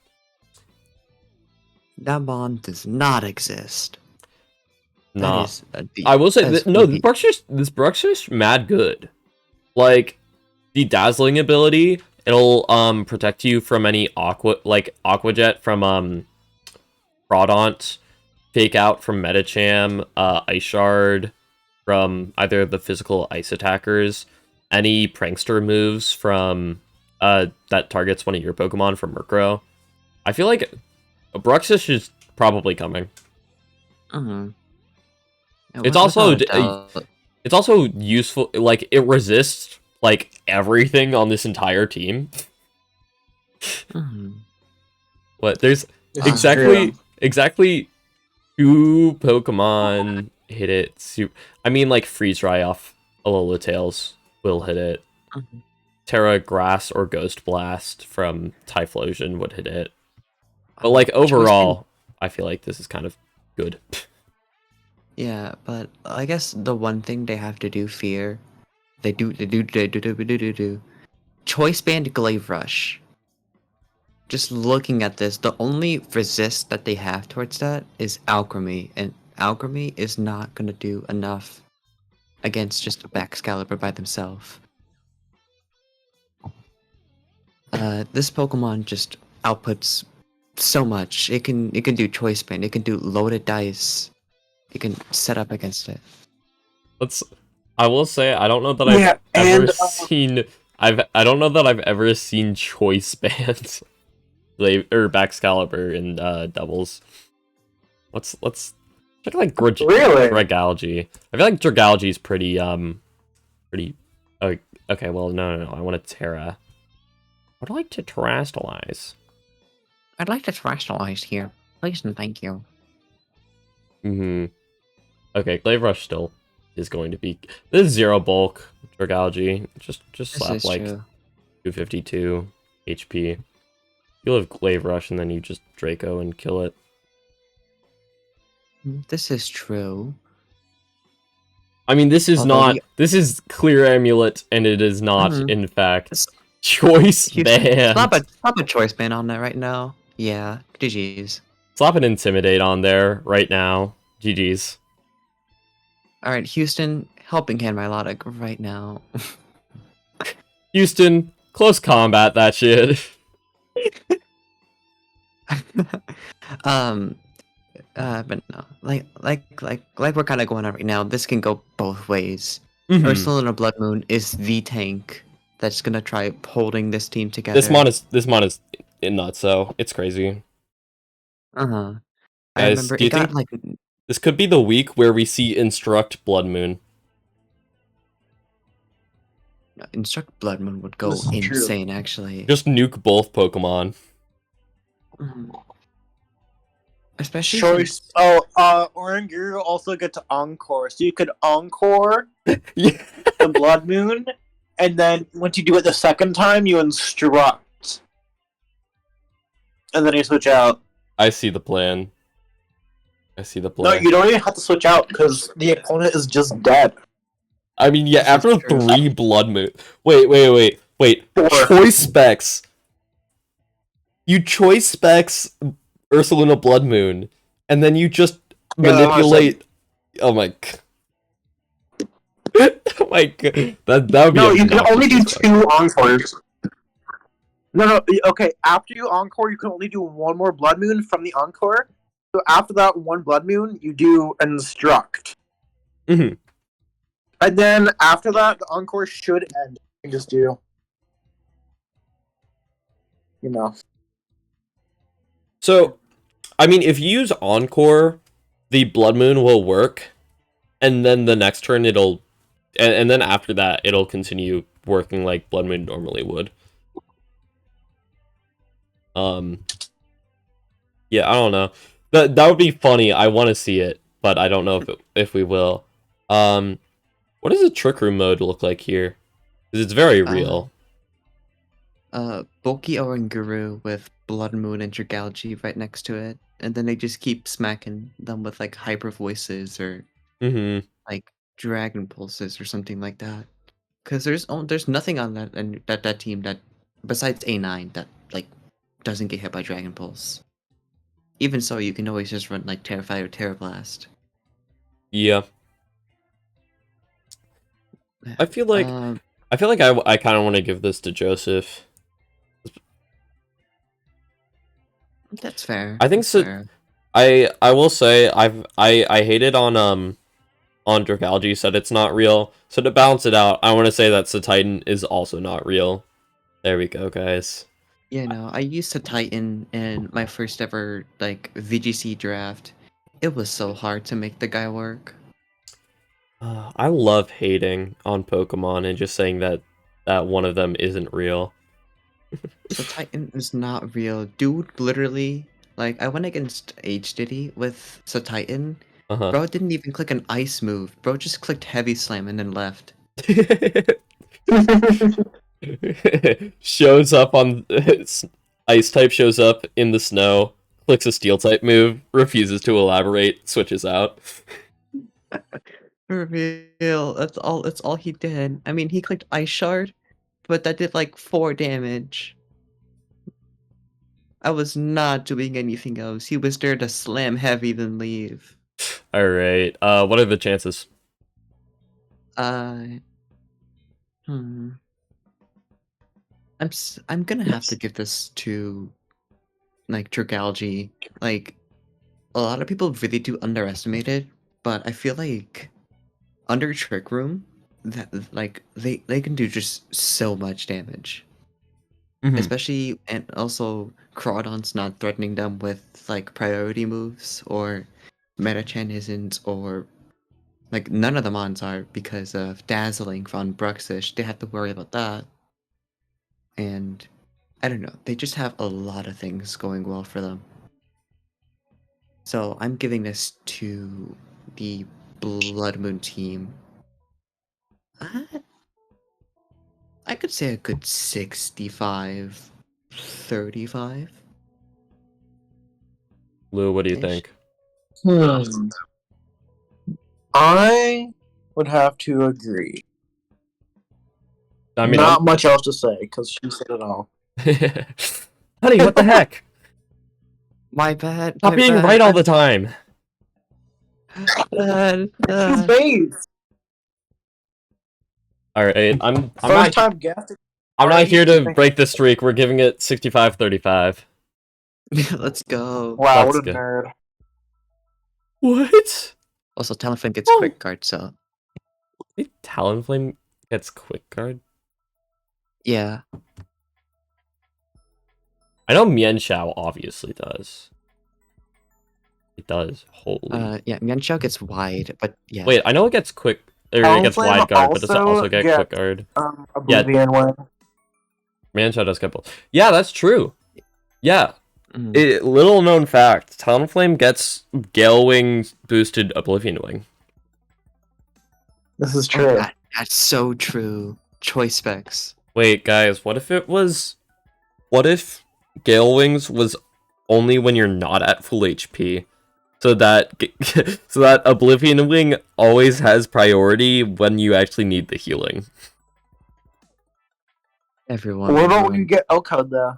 That bond does not exist. That Nah. is I will say that's no, really this Bruxish mad good. Like the dazzling ability, it'll protect you from any Aqua Jet from Prodont, Fake Out from Metacham, Ice Shard from either of the physical ice attackers, any prankster moves from that targets one of your Pokemon from Murkrow. I feel like a Bruxish is probably coming. Mhm. Yeah, It's without also a doubt. it's also useful, like it resists like everything on this entire team. Mhm. What there's this is exactly true. exactly two Pokemon hit it. I mean, like Freeze Ray off Alola Tails will hit it. Mhm. Terra Grass or Ghost Blast from Typhlosion would hit it. But like Choice Band, overall, I feel like this is kind of good. yeah, but I guess the one thing they have to do fear, they do. Choice Band Glaive Rush. Just looking at this, the only resist that they have towards that is Alchemy, and Alchemy is not gonna do enough against just a Baxcalibur by themselves. This Pokemon just outputs so much. It can do Choice Band, it can do loaded dice, it can set up against it. Let's. I will say I don't know that I've Yeah, ever and seen. I don't know that I've ever seen choice bands, or Baxcalibur in doubles. Let's check like really, Dragalge. I feel like Dragalge is pretty. Oh, okay. Well, no. I want a Terra. I'd like to terrestrialize. I'd like to rationalize here. Please and thank you. Mm-hmm. Okay, Glaive Rush still is going to be. This is zero bulk Dragalge. Just This slap is like true. 252 HP. You'll have Glaive Rush and then you just Draco and kill it. This is true. I mean, this is Although not. we This is Clear Amulet, and it is not, Mhm. in fact, S- Choice Houston, slap Band. a choice band on that right now. Yeah, GG's. Slap an Intimidate on there right now. GG's. Alright, Houston, helping hand Milotic right now. Houston, close combat that shit. um but no. Like we're kinda going on right now, this can go both ways. Mhm. Ursula Blood Moon is the tank that's gonna try holding this team together. This mon is nuts, so it's crazy. Uh-huh. I Guys, remember do it you got think like this could be the week where we see Instruct Blood Moon? Instruct Blood Moon would go This is true. insane actually. Just nuke both Pokemon. Mhm. Especially choice. Oranguru also get to Encore, so you could Encore Yeah. the Blood Moon, and then once you do it the second time, you instruct, and then you switch out. I see the plan. I see the No, plan. you don't even have to switch out because the opponent is just dead. I mean, yeah, This is after true. 3 Blood Moon. Wait. Four. Choice specs. You choice specs Ursaluna Blood Moon, and then you just Yeah, manipulate. Oh my. Oh my god. That would be No, you can only do obnoxious. 2 Encores. No, okay, after you Encore, you can only do 1 more Blood Moon from the Encore. So after that 1 Blood Moon, you do Instruct. Mhm. And then after that, the Encore should end. You can just do, you know. So, I mean, if you use Encore, the Blood Moon will work, and then the next turn it'll, and then after that it'll continue working like Blood Moon normally would. Yeah, I don't know. That would be funny. I want to see it, but I don't know if we will. What does the Trick Room mode look like here? Because it's very real. Bulky Oranguru with Blood Moon and Dragalge right next to it, and then they just keep smacking them with like hyper voices or like dragon pulses or something like that. Because there's nothing on that and that team that besides A9 that like doesn't get hit by dragon pulse. Even so, you can always just run like Terrify or Terra Blast. Yeah. I feel like I kind of want to give this to Joseph. That's fair. I think so. Fair. I will say I hated on Dragalge, said it's not real. So to balance it out, I want to say that Titan is also not real. There we go, guys. Yeah, no, I used to Titan in my first ever like VGC draft. It was so hard to make the guy work. I love hating on Pokemon and just saying that one of them isn't real. So Titan is not real. Dude, literally, like, I went against H Diddy with Titan. Bro didn't even click an ice move. Bro just clicked heavy slam and then left. Shows up on ice type, shows up in the snow, clicks a steel type move, refuses to elaborate, switches out. For real, that's all he did. I mean, he clicked ice shard, but that did like 4 damage. I was not doing anything else. He was there to slam heavy then leave. Alright, what are the chances? I'm gonna have to give this to like Dragalge. Like a lot of people really do underestimate it, but I feel like under Trick Room that like they can do just so much damage. Especially, and also Crawdon's not threatening them with like priority moves or Metachan isn't, or like none of the mons are because of Dazzling from Bruxish. They have to worry about that. And I don't know, they just have a lot of things going well for them. So I'm giving this to the Blood Moon team. I could say a good 65-35. Lou, what do you think? I would have to agree. I mean, not much else to say because she said it all. Honey, what the heck? My bad. Stop being right all the time. His face. All right, I'm First time guest. I'm not here to break the streak. We're giving it 65-35. Let's go. Wow, what a nerd. What? Also, Talonflame gets quick guard, so. Talonflame gets quick guard? Yeah. I know Mienshao obviously does. It does. Holy. Yeah, Mienshao gets wide, but yeah. Wait, I know it gets quick. Or it gets wide guard, but does it also get quick guard? Oblivion one. Mienshao does get both. Yeah, that's true. Yeah. Little known fact, Talonflame gets Gale Wing boosted Oblivion Wing. This is true. Oh, that's so true. Choice specs. Wait, guys, what if Gale Wings was only when you're not at full HP? So that Oblivion Wing always has priority when you actually need the healing. Everyone. What about when you get L-Code though?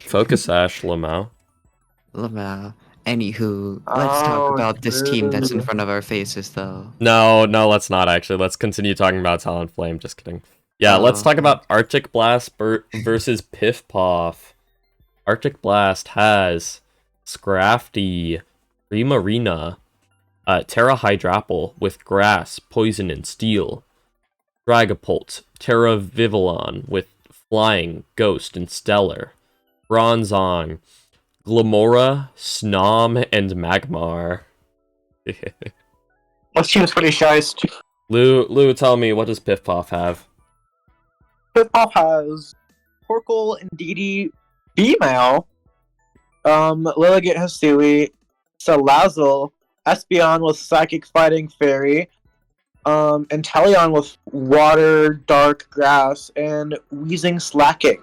Focus Sash, Lamau. Anywho, let's talk about this team that's in front of our faces, though. No, let's not actually. Let's continue talking about Talonflame. Just kidding. Yeah, let's talk about Arctic Blast versus Piff Poff. Arctic Blast has Scrafty, Primarina, Terra Hydrapple with Grass, Poison, and Steel, Dragapult, Terra Vivillon with Flying, Ghost, and Stellar, Bronzong, Glamora, Snom, and Magmar. That seems pretty shiced. Lou, tell me, what does Piff Poff have? Pip-Pop has Torkoal, Indeedee, female, Lilligant Hisui, Salazzle, Espeon with Psychic Fighting Fairy, Inteleon with Water, Dark Grass, and Wheezing Slacking.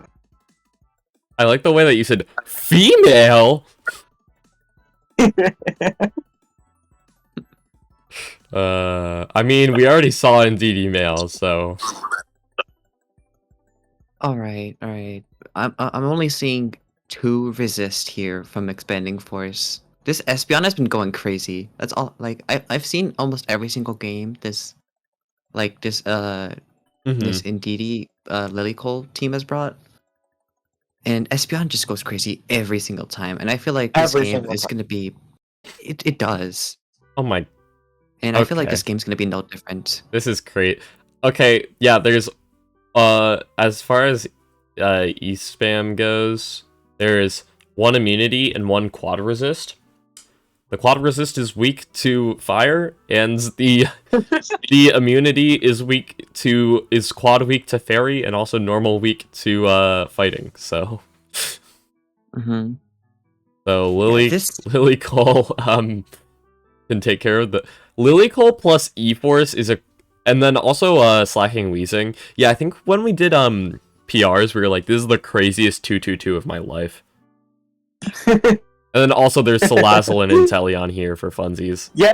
I like the way that you said female. I mean, we already saw Indeedee male, so. All right. I'm only seeing 2 resist here from Expanding Force. This Espeon has been going crazy. That's all. Like I've seen almost every single game. This Indeedee Lilycole team has brought, and Espeon just goes crazy every single time. And I feel like this Every game single is time. gonna be. It does, Oh my, and I feel like Okay. this game's gonna be no different. this is great. Okay, yeah, there's, as far as, E-spam goes, there's 1 immunity and 1 quad resist. The quad resist is weak to fire, and the immunity is quad weak to fairy, and also normal weak to fighting. So Mm-hmm. Lilycole can take care of the Lilycole plus E-Force and then also slacking Wheezing. Yeah, I think when we did PRs, we were like, this is the craziest 2-2-2 of my life. And then also there's Salazzle and Inteleon here for funsies. Yeah.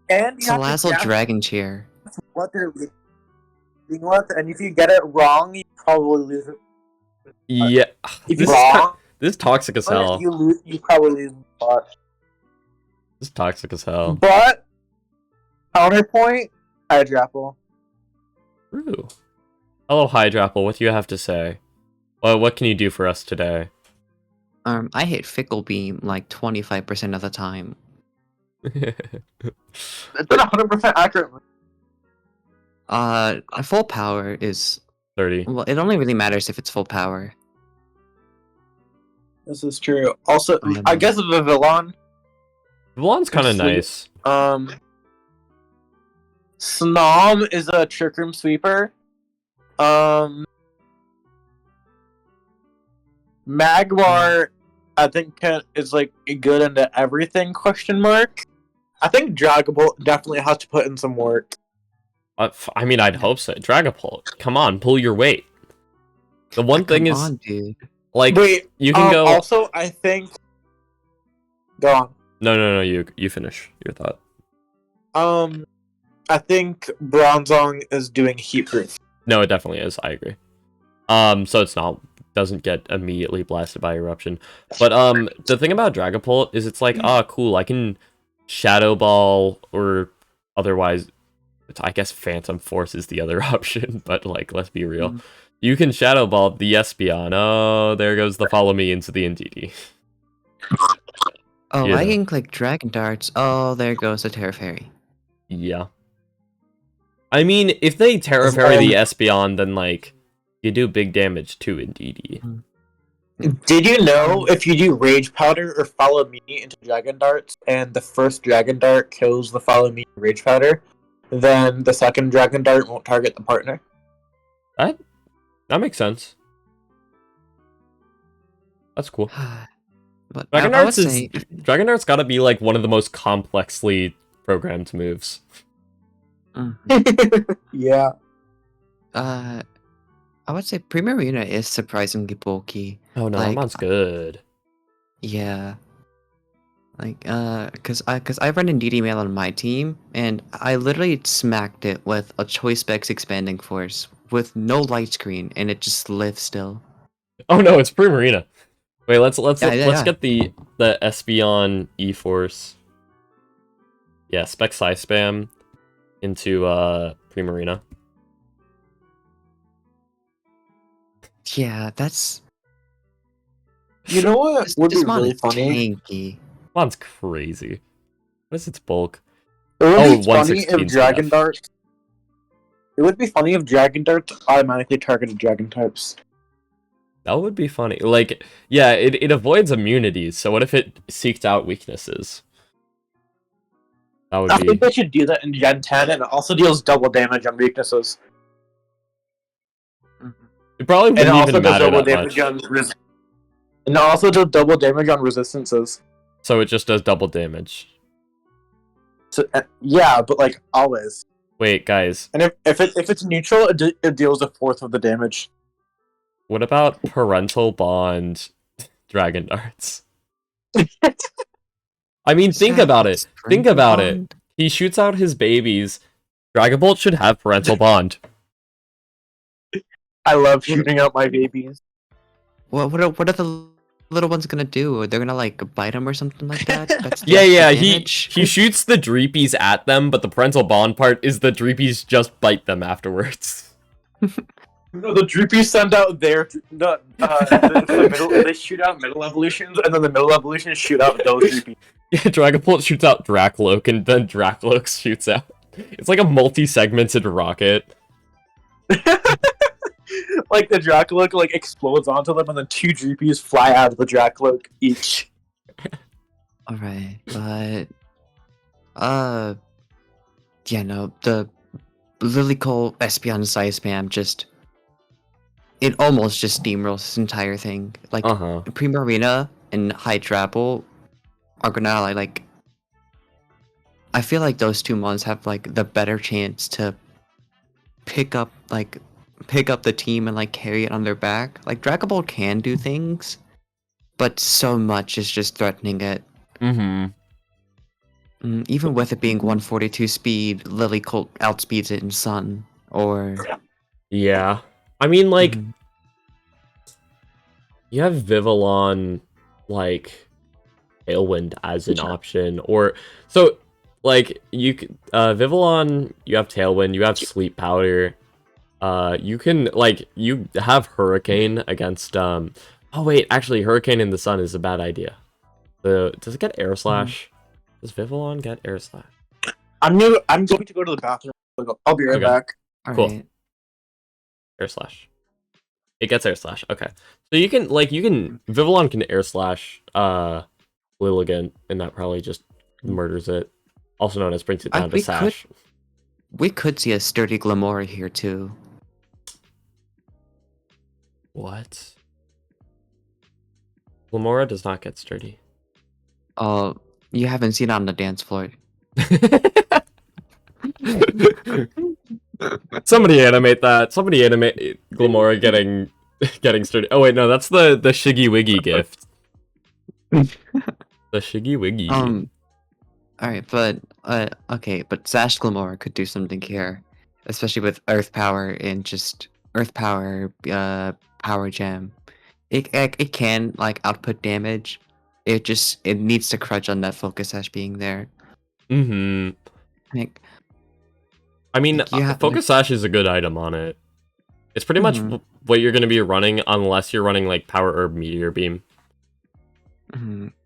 And you have to Salazzle guess Dragon Chair. what they're leading with, and if you get it wrong, you probably lose it. Yeah, If this you're wrong, is toxic as hell. you probably lose the spot. This is toxic as hell. But counterpoint, Hydrapple. True. Hello, Hydrapple. What do you have to say? What can you do for us today? I hit Fickle Beam like 25% of the time. It's not 100% accurate. Full power is 30. well. It only really matters if it's full power. This is true. Also, I I know. guess the Vivillon. Vivillon's kind of Sweet. nice. Snom is a Trick Room Sweeper. Magmar, I think is like good into everything? Question mark. I think Dragapult definitely has to put in some work. I mean, I'd hope so. Dragapult, come on, pull your weight. The one thing Come is, on, dude. like, Wait, you can go. Also, I think. Go on. No. You finish your thought. I think Bronzong is doing heat proof. No, it definitely is. I agree. So it's doesn't get immediately blasted by eruption. But the thing about Dragapult is it's like, cool, I can Shadow Ball, or otherwise, I guess Phantom Force is the other option. But like, let's be real, you can Shadow Ball the Espeon. Oh, there goes the follow me into the Indeedee. Oh, Yeah. I can click Dragon Darts. Oh, there goes the Terra Fairy. Yeah. I mean, if they Terra Fairy the Espeon, then like you do big damage to Indeedee. Did you know if you do Rage Powder or Follow Me into Dragon Darts, and the first Dragon Dart kills the Follow Me Rage Powder, then the second Dragon Dart won't target the partner? That makes sense. That's cool. But Dragon I would Darts is say Dragon Darts gotta be like one of the most complexly programmed moves. Yeah. I would say Primarina is surprisingly bulky. Oh no, Like, that one's good. Yeah. Like, cause I run Indeedee Mail on my team, and I literally smacked it with a Choice Specs Expanding Force with no light screen, and it just lives still. Oh no, it's Primarina. Wait, let's Yeah. get the Espeon E-Force. Yeah, spec size spam into Primarina. Yeah, that's You know what would be this mod really is funny? tanky. One's crazy. What is its bulk? It would Oh, be funny 116 if Dragon staff. Darts. It would be funny if Dragon Darts automatically targeted Dragon types. That would be funny. Like, yeah, it avoids immunities, so what if it seeked out weaknesses? That would I think be... they should do that in Gen 10, and it also deals double damage on weaknesses. It probably And it wouldn't also even does matter double that damage much. on and it also does double damage on resistances. So it just does double damage. So yeah, but like always. Wait, guys. And if it's neutral, it deals a fourth of the damage. What about parental bond dragon darts? I mean, think about it. Think about it. He shoots out his babies. Dragon Bolt should have parental bond. I love shooting out my babies. What are the little ones gonna do? They're gonna like bite him or something like that? That's Yeah, the he damage? shoots the Dreepies at them, but the parental bond part is the Dreepies just bite them afterwards. No, the Droopies send out their they shoot out middle evolutions, and then the middle evolutions shoot out those Droopies. Yeah, Dragon Bolt shoots out Dracloak, and then Dracloak shoots out. It's like a multi-segmented rocket. Like the Dracloak like explodes onto them, and then two Droopies fly out of the Dracloak each. Alright, but yeah, no, the Lilycole Espeon Size Spam just it almost just steamrolls this entire thing. Like Primarina and Hydrapple are gonna like I feel like those two mons have like the better chance to pick up the team and like carry it on their back. Like Dragon Ball can do things, but so much is just threatening it. Even with it being 142 speed, Lilycole outspeeds it in Sun. Or yeah, I mean, like you have Vivillon, like Tailwind as an option, or so like you Vivillon, you have Tailwind, you have Sleep Powder. You can like you have Hurricane against oh wait, actually Hurricane in the Sun is a bad idea. Does it get Air Slash? Does Vivillon get Air Slash? I'm going to go to the bathroom. I'll be right back. Cool. Alright. Air Slash. It gets Air Slash. Okay. So you can Vivillon can Air Slash Lilligant, and that probably just murders it. Also known as brings it down to Sash. We could see a sturdy Glamora here too. What? Glamora does not get sturdy. Oh, you haven't seen it on the dance floor. Somebody animate that. Somebody animate Glamora getting sturdy. Oh wait, no, that's the Shiggy Wiggy gift. The Shiggy Wiggy. Alright, but okay, but Sash Glamora could do something here, especially with Earth Power and just Earth Power Power Gem. It can like output damage. It needs to crutch on that Focus Sash being there. Like, I mean, Focus Sash is a good item on it. It's pretty much what you're going to be running unless you're running like Power Herb Meteor Beam.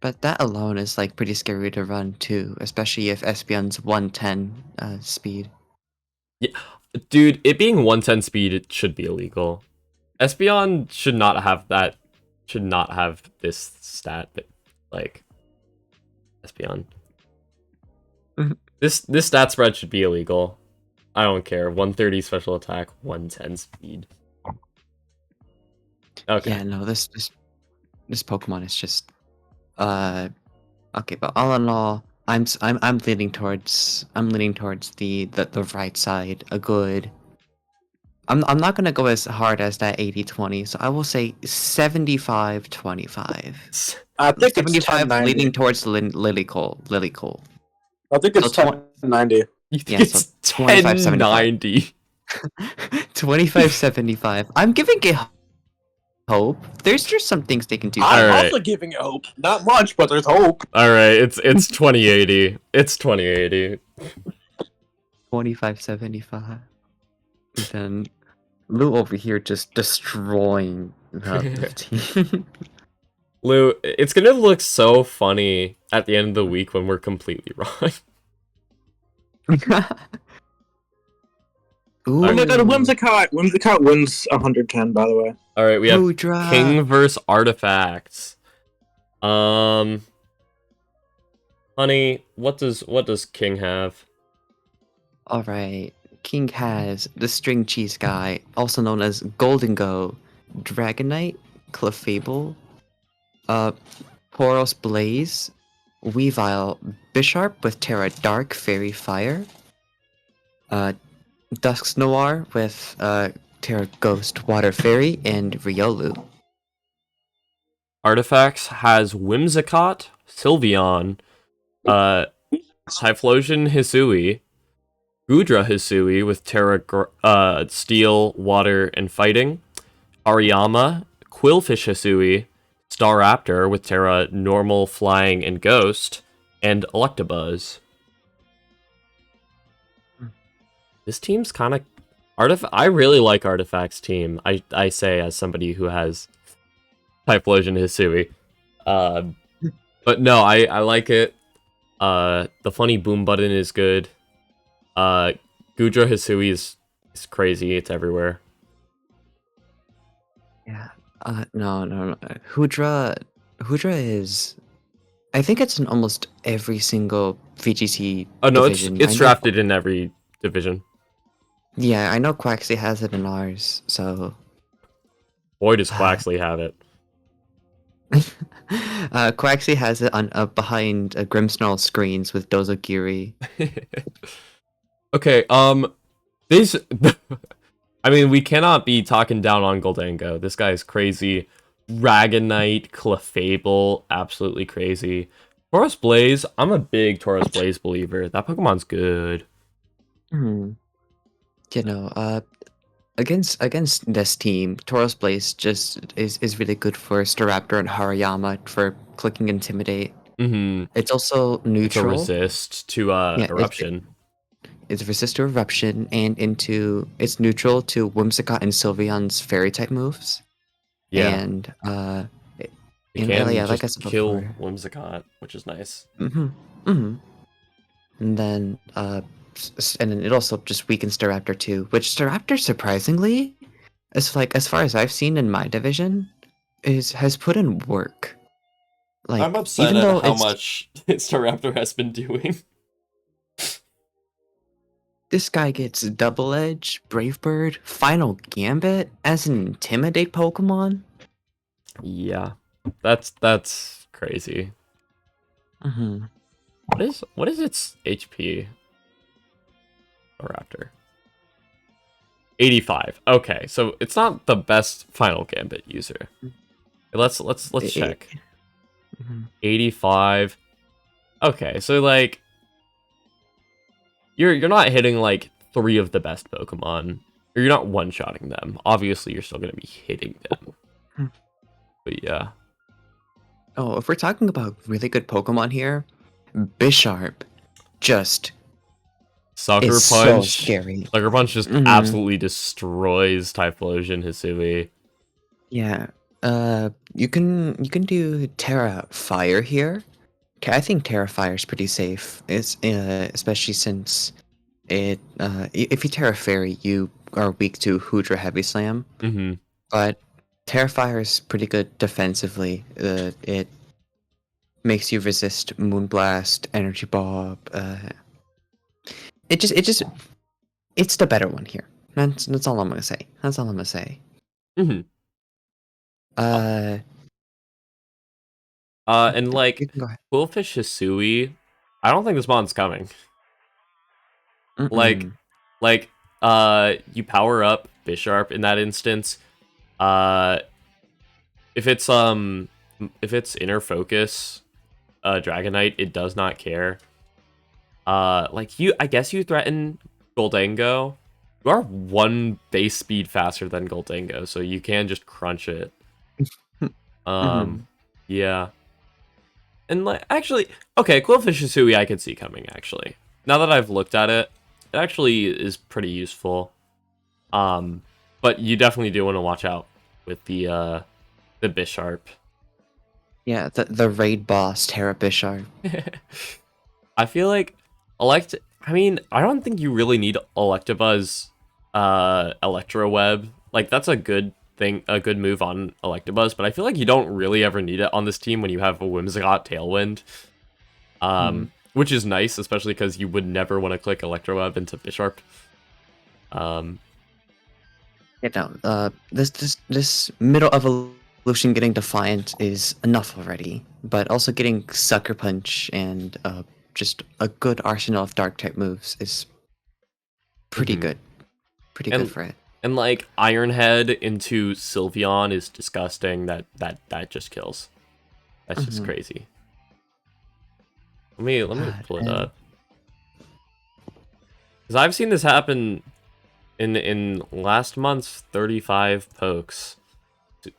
But that alone is like pretty scary to run too, especially if Espeon's 110 speed. Yeah, dude, it being 110 speed, it should be illegal. Espeon should not have that. Should not have this stat, but like Espeon. This stat spread should be illegal. I don't care. 130 special attack, 110 speed. Okay. Yeah, no, this Pokemon is just okay, but all in all, I'm leaning towards the right side. A good. I'm not gonna go as hard as that 80-20, so I will say 75-25. I think 75 it's leaning towards Lilycole. I think it's 1090. You think Yeah, it's so 1090? 25-75. I'm giving it hope. There's just some things they can do. I'm Alright. also giving it hope. Not much, but there's hope. Alright, it's 2080. It's 2080. 25-75. And then Lou over here just destroying the team. Lou, it's gonna look so funny at the end of the week when we're completely wrong. Ooh. Oh my god, Whimsicott! Whimsicott wins 110, by the way. All right, we have Hudra. King versus Artifacts. Honey, what does King have? All right. King has the string cheese guy, also known as Golden Go, Dragonite, Clefable, Poros Blaze, Weavile, Bisharp with Terra Dark, Fairy Fire, Dusk Noir with Terra Ghost, Water Fairy, and Riolu. Artifacts has Whimsicott, Sylveon, Typhlosion Hisui, Gudra Hisui with Terra Steel, Water, and Fighting, Ariyama, Quillfish Hisui, Staraptor with Terra Normal, Flying, and Ghost, and Electabuzz. This team's kind of I really like Artifact's team. I say as somebody who has Typhlosion Hisui. But no, I like it. The funny boom button is good. Gudra Hisui is crazy. It's everywhere. Yeah. No. Hudra is. I think it's in almost every single VGC Oh no, division. it's drafted in every division. Yeah, I know Quaxley has it in ours, so. Boy, does Quaxley have it. Quaxley has it on behind Grimmsnarl screens with Dozogiri. Okay, these. I mean, we cannot be talking down on Goldango. This guy is crazy. Dragonite, Clefable, absolutely crazy. Tauros Blaze, I'm a big Tauros Blaze believer. That Pokemon's good. You know, against this team, Tauros Blaze just is really good for Staraptor and Hariyama for clicking Intimidate. Mm-hmm. It's also neutral. To resist to Eruption. It's resist to Eruption, and it's neutral to Whimsicott and Sylveon's Fairy type moves. Yeah. And it can yeah, just like I said kill before. Whimsicott, which is nice. And then it also just weakens Staraptor too, which Staraptor surprisingly, as far as I've seen in my division, has put in work. Like, I'm upset even though at how much Staraptor has been doing. This guy gets Double Edge, Brave Bird, Final Gambit as an Intimidate Pokemon. Yeah, that's crazy. What is its HP? A Raptor. 85. Okay, so it's not the best Final Gambit user. Let's check. 85. Okay, so like you're not hitting like 3 of the best Pokemon. Or you're not one-shotting them. Obviously, you're still gonna be hitting them. But yeah. Oh, if we're talking about really good Pokemon here, Bisharp just Sucker is Punch. so scary. Sucker Punch just absolutely destroys Typhlosion Hisui. Yeah. You can do Terra Fire here. I think Terra Fire is pretty safe. It's especially since if you Terra Fairy, you are weak to Hudra Heavy Slam. But Terra Fire is pretty good defensively. It makes you resist Moonblast, Energy Bob. It's the better one here. That's all I'm gonna say. That's all I'm gonna say. And like Quillfish Hisui, I don't think this mon's coming. Like, you power up Bisharp in that instance. If it's Inner Focus, Dragonite, it does not care. I guess you threaten Goldango. You are 1 base speed faster than Goldango, so you can just crunch it. Yeah. And like, actually, okay, Quillfish Hisui I could see coming, actually. Now that I've looked at it, it actually is pretty useful. But you definitely do want to watch out with the Bisharp. Yeah, the raid boss, Terra Bisharp. I feel like I don't think you really need Electabuzz Electro Web. Like, that's a good thing, a good move on Electabuzz, but I feel like you don't really ever need it on this team when you have a Whimsicott Tailwind. Which is nice, especially because you would never want to click Electro Web into Bisharp. This middle evolution getting Defiant is enough already, but also getting Sucker Punch and just a good arsenal of Dark type moves is pretty good. Pretty good for it. And like Iron Head into Sylveon is disgusting. That just kills. That's just crazy. Let me pull it up. Because I've seen this happen in last month's 35 pokes.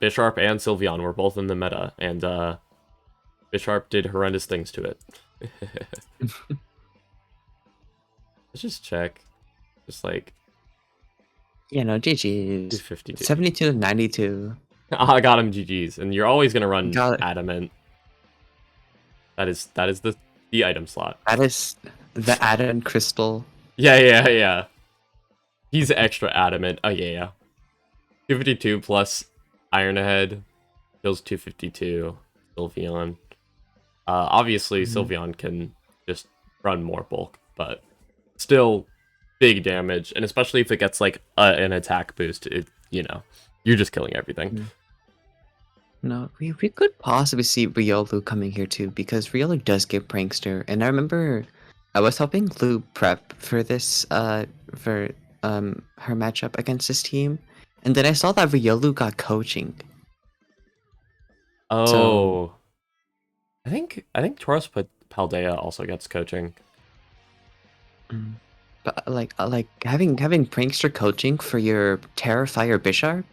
Bisharp and Sylveon were both in the meta, and Bisharp did horrendous things to it. Let's just check. Just like... Yeah, no, GG's. 252. 72 to 92. I got him GG's, and you're always gonna run Got it. Adamant. That is the item slot. That is the Adamant Crystal. Yeah. He's extra adamant. Oh yeah. 252 plus Iron Head kills 252. Sylveon. Obviously Sylveon can just run more bulk, but still big damage, and especially if it gets like an attack boost, you're just killing everything. No, we could possibly see Riolu coming here too, because Riolu does get Prankster, and I remember I was helping Lou prep for this for her matchup against this team, and then I saw that Riolu got coaching. Oh, So- I think Tauros Paldea also gets coaching. But like having Prankster coaching for your Terrifier Bisharp,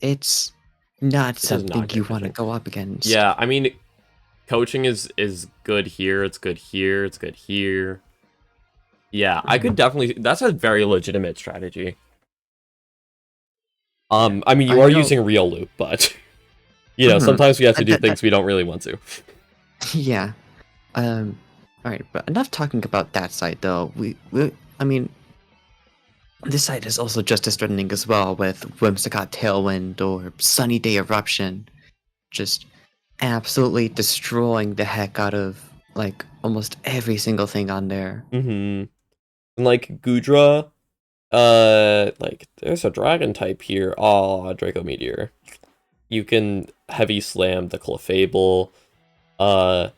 it's not something not you good want to coaching. go up against. Yeah, I mean, coaching is good here. It's good here. It's good here. Yeah, I could definitely. That's a very legitimate strategy. I mean, you I are know- using real loop, but sometimes we have to do things we don't really want to. Yeah. All right, but enough talking about that side though. I mean, this side is also just as threatening as well, with Whimsicott Tailwind or Sunny Day Eruption, just absolutely destroying the heck out of like almost every single thing on there. And like Gudra, like there's a dragon type here. Oh, Draco Meteor. You can heavy slam the Clefable. I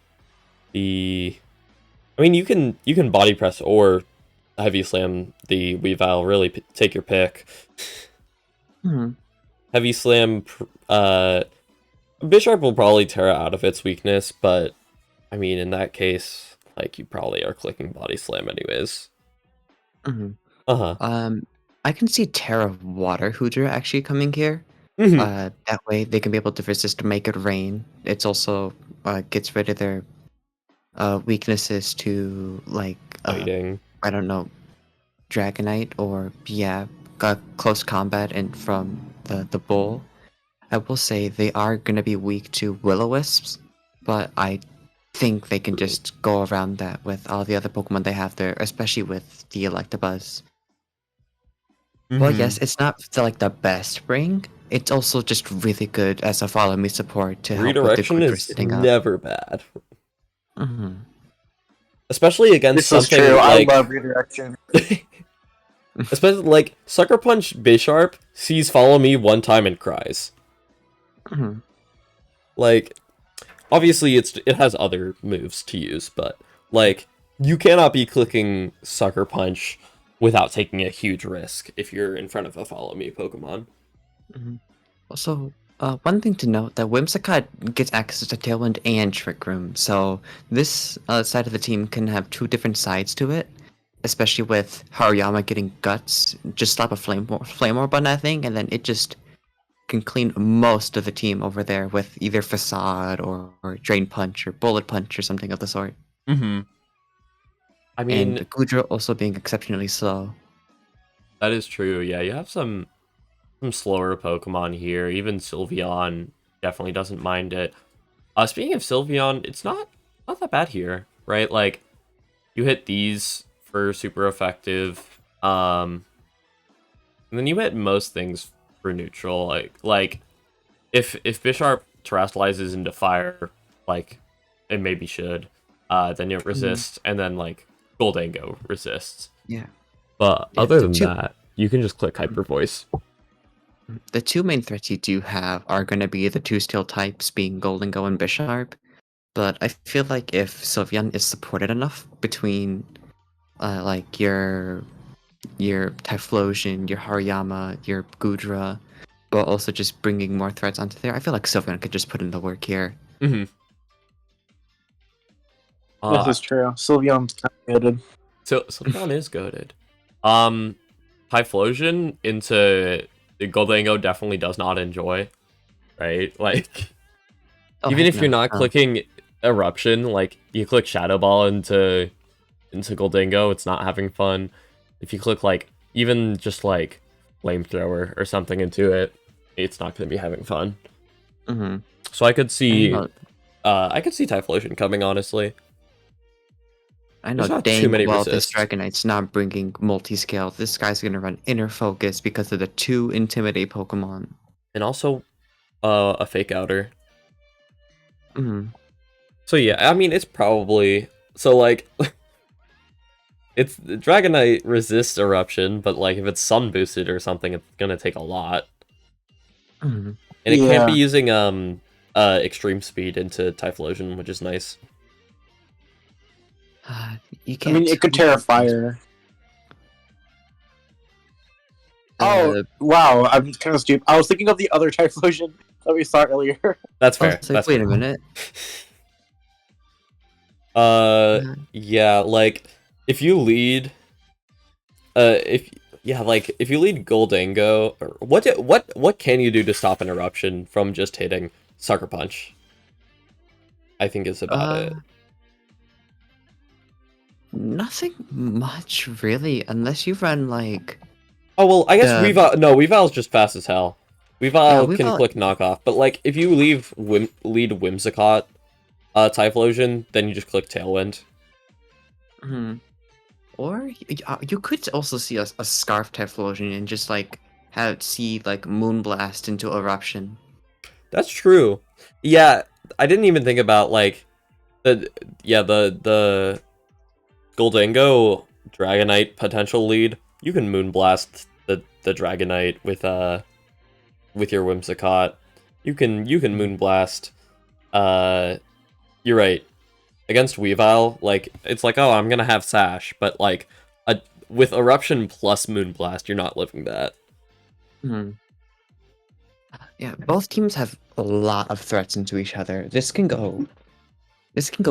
mean, you can body press or heavy slam the Weavile. Really, take your pick. Heavy slam. Bisharp will probably tear it out of its weakness, but I mean, in that case, like you probably are clicking body slam anyways. I can see Terra Water Hooter actually coming here. Mm-hmm. That way they can be able to resist to make it rain. It's also gets rid of their weaknesses to like Fighting. I don't know, Dragonite or close combat and from the bull. I will say they are gonna be weak to Will-O-Wisps, but I think they can just go around that with all the other Pokemon they have there, especially with the Electabuzz. Well, yes, it's not the best ring. It's also just really good as a follow me support to help with the Redirection quicker is sitting up. never bad. Especially against This is something true. like I love redirection. especially like Sucker Punch Bisharp sees follow me one time and cries. Like, obviously it has other moves to use, but like you cannot be clicking Sucker Punch without taking a huge risk if you're in front of a follow me Pokemon. Also, one thing to note, that Whimsicott gets access to Tailwind and Trick Room, so this side of the team can have two different sides to it, especially with Haruyama getting Guts. Just slap a Flame Orb on that thing, and then it just can clean most of the team over there with either Facade or Drain Punch or Bullet Punch or something of the sort. I mean, And Gudra also being exceptionally slow. that is true. Yeah, you have some slower Pokemon here. Even Sylveon definitely doesn't mind it. Speaking of Sylveon, it's not that bad here, right? Like, you hit these super effective. And then you hit most things for neutral. Like if Bisharp terrestrializes into fire, like it maybe should, then you resist, and then like Goldango resists. Yeah. But Yeah, other the than two- that, you can just click Hyper Voice. The two main threats you do have are going to be the two steel types, being Goldango and Bisharp. But I feel like if Sylveon is supported enough between, like your Typhlosion, your Hariyama, your Gudra, but also just bringing more threats onto there, I feel like Sylveon could just put in the work here. Mm-hmm. This is true. Sylveon's kind of goated. So Sylveon is goated. Typhlosion into Goldango definitely does not enjoy, right? Like, Oh, even heck if you're no. not clicking Eruption, like you click Shadow Ball into Goldango, it's not having fun. If you click like even just like Flamethrower or something into it, it's not going to be having fun. Mm-hmm. So I could see, I Typhlosion coming, honestly. know There's not dang too many well this resists. Dragonite's not bringing multi-scale. This guy's gonna run Inner Focus because of the two Intimidate Pokemon. And also, a Fake Outer. Mm-hmm. So yeah, I mean, it's probably... So, like... it's... Dragonite resists Eruption, but, like, if it's Sun boosted or something, it's gonna take a lot. Mm-hmm. And it can't be Yeah. using, Extreme Speed into Typhlosion, which is nice. You I can't. mean, it could tear a fire. Oh, wow, I'm kind of stupid. I was thinking of the other Typhlosion that we saw earlier. That's fair. Also, That's wait fair. a minute. Yeah, like, if you lead... if you lead Goldango, or what can you do to stop an Eruption from just hitting Sucker Punch? I think is about it. Nothing much really, unless you run like. Oh well, I guess the- Weavile's just fast as hell. Weavile Yeah, can Weavile- click knockoff, but like if you lead Whimsicott, Typhlosion, then you just click Tailwind. Hmm. Or you could also see a Scarf Typhlosion and just like see like Moonblast into Eruption. That's true. Yeah, I didn't even think about like the Goldango Dragonite potential lead. You can Moonblast the Dragonite with your Whimsicott. You can Moonblast. You're right. Against Weavile, like it's like, oh, I'm gonna have Sash, but like with Eruption plus Moonblast, you're not living that. Hmm. Yeah, both teams have a lot of threats into each other. This can go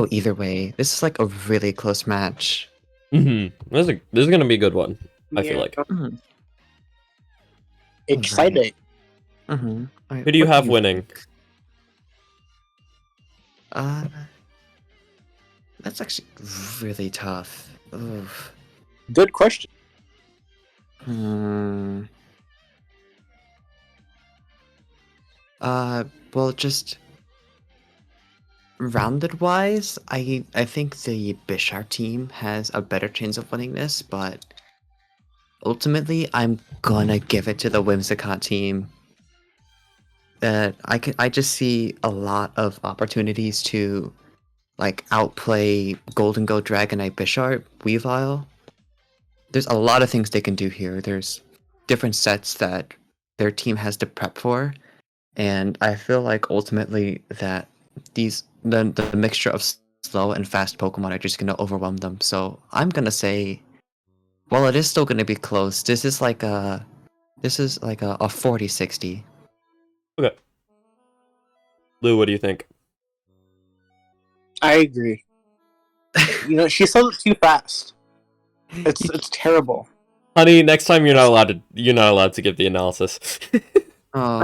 either way. This is like a really close match. Mm-hmm. This is gonna be a good one. I feel like. Mhm. Exciting. Mm-hmm. Who do you have winning? That's actually really tough. Oof. Good question. Well, just rounded wise, I think the Bisharp team has a better chance of winning this, but ultimately, I'm gonna give it to the Whimsicott team. I just see a lot of opportunities to like outplay Goldango, Dragonite, Bisharp, Weavile. There's a lot of things they can do here. There's different sets that their team has to prep for, and I feel like ultimately that the mixture of slow and fast Pokemon are just gonna overwhelm them. So I'm gonna say, while it is still gonna be close, this is like a 40-60. Okay. Lou, what do you think? I agree. You know, she says it too fast. It's terrible. Honey, next time you're not allowed to give the analysis. Oh,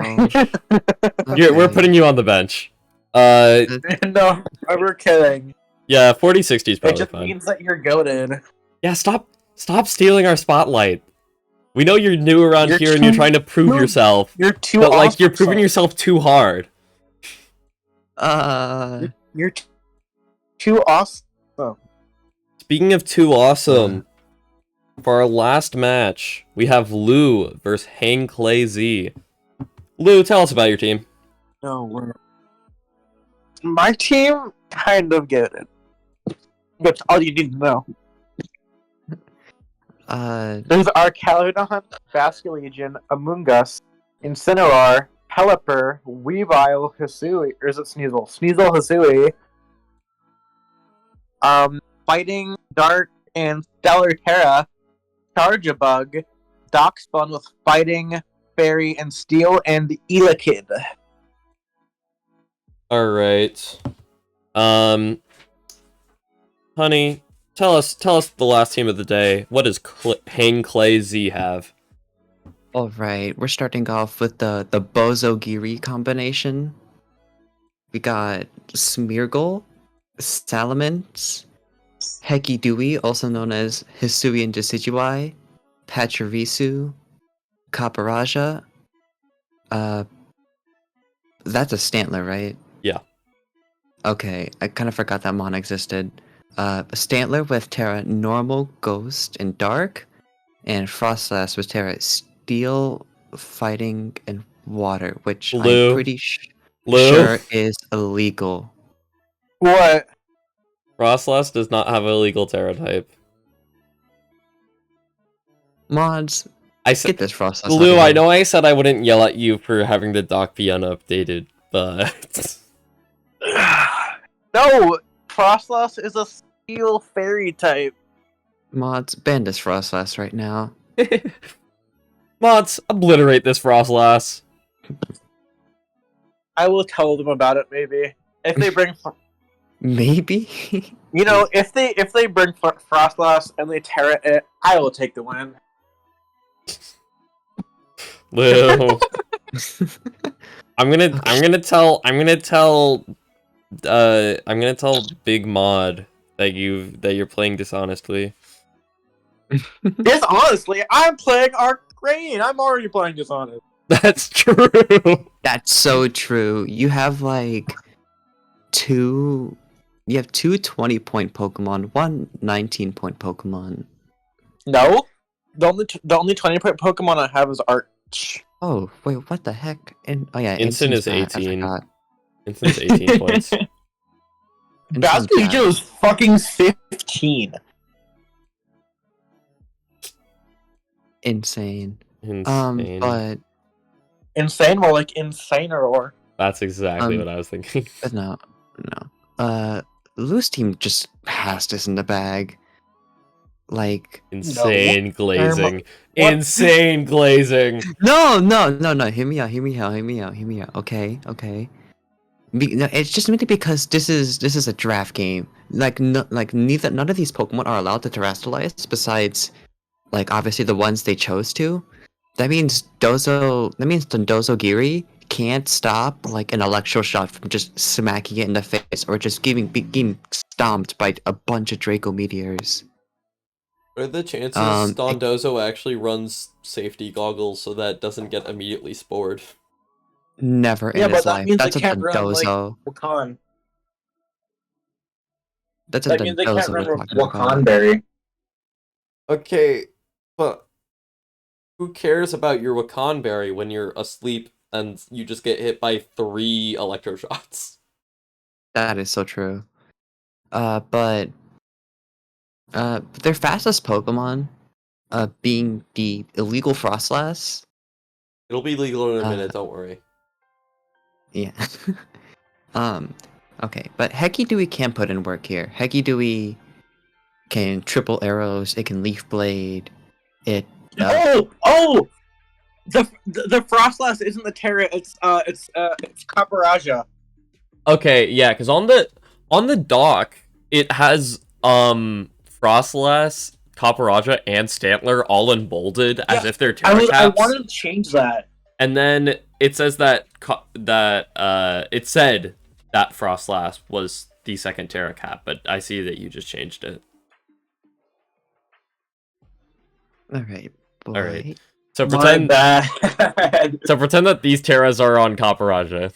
We're putting you on the bench. No, we're kidding. Yeah, 40-60 is It probably just fine. means that you're goated. Yeah, stop stealing our spotlight. We know you're new around You're here and you're too- trying to prove you're- yourself, You're too but like awesome, you're proving son. yourself too hard. You're too awesome. Speaking of too awesome, For our last match, we have Lou versus Hang Clay Z. Lou, tell us about your team. No, my team kind of get it. That's all you need to know. There's Archaludon, Basculegion, Among Us, Incineroar, Pelipper, Weavile, Hisui, or is it Sneasel? Sneasel, Hisui. Fighting Dark and Stellar Terra, Charjabug, Darkspawn with Fighting, Fairy, and Steel, and Elekid. Alright. Honey, tell us the last team of the day. What does Hang Clay Z have? Alright, we're starting off with the Bozo-Giri combination. We got Smeargle, Salamence, Heki-Dewey, also known as Hisui and Decidueye, Pachirisu, Kaparaja. That's a Stantler, right? Yeah. Okay, I kind of forgot that Mon existed. Stantler with Terra Normal, Ghost, and Dark, and Frostlass with Terra Steel, Fighting, and Water, which Lou. I'm pretty Lou. sure is illegal. What? Frostlass does not have a legal Terra type. Mods, get this Frostlass. Lou, I know I said I wouldn't yell at you for having the doc be unupdated, but... No! Frostlass is a Steel Fairy type. Mods, ban this Frostlass right now. Mods, obliterate this Frostlass. I will tell them about it, maybe. If they bring... Maybe? You know, if they bring Frostlass and they Terra it, I will take the win. Lou. I'm gonna tell Big Mod that you're playing dishonestly. Dishonestly, I'm playing Arcane. I'm already playing dishonest. That's true. That's so true. You have like two 20-point Pokemon, one 19-point Pokemon. No, the only 20-point Pokemon I have is Arch. Oh wait, what the heck? Oh yeah, Instant is Instant's bad, 18. I forgot. Instant is 18 points. Basculegion is fucking 15. Insane. Insane. But Insane, more like Insaneor. That's exactly what I was thinking. but no. Lou's team just has this in the bag. Like Insane glazing. What? Insane glazing. No. Hear me out. Okay. No, it's just mainly because this is a draft game. None of these Pokemon are allowed to terrestrialize besides, like, obviously the ones they chose to. That means the Dozo-Giri can't stop like an electro shot from just smacking it in the face or just being stomped by a bunch of Draco Meteors. What are the chances Dondozo actually runs safety goggles so that it doesn't get immediately spored? Never in his life. That's a Dondozo. Wakan. That's a That means they can't Dondozo run we're talking about. Wakanberry. Okay, but who cares about your Wakanberry when you're asleep and you just get hit by 3 electroshots? That is so true. But their fastest Pokemon, being the illegal Frostlass. It'll be legal in a minute, don't worry. Yeah. Okay, but Heki-Dewey can put in work here. Heki-Dewey can triple arrows, it can leaf blade, it... The Frostlass isn't the Terra, it's Kaparaja. Okay, yeah, because on the dock, it has Frostlass, Kaparaja, and Stantler all in bolded as if they're Terra I caps. wanted to change that. And then it says that it said that Frostlass was the second Terra cap, but I see that you just changed it. Alright, boy. Alright. So pretend that these Terras are on Kaparaja.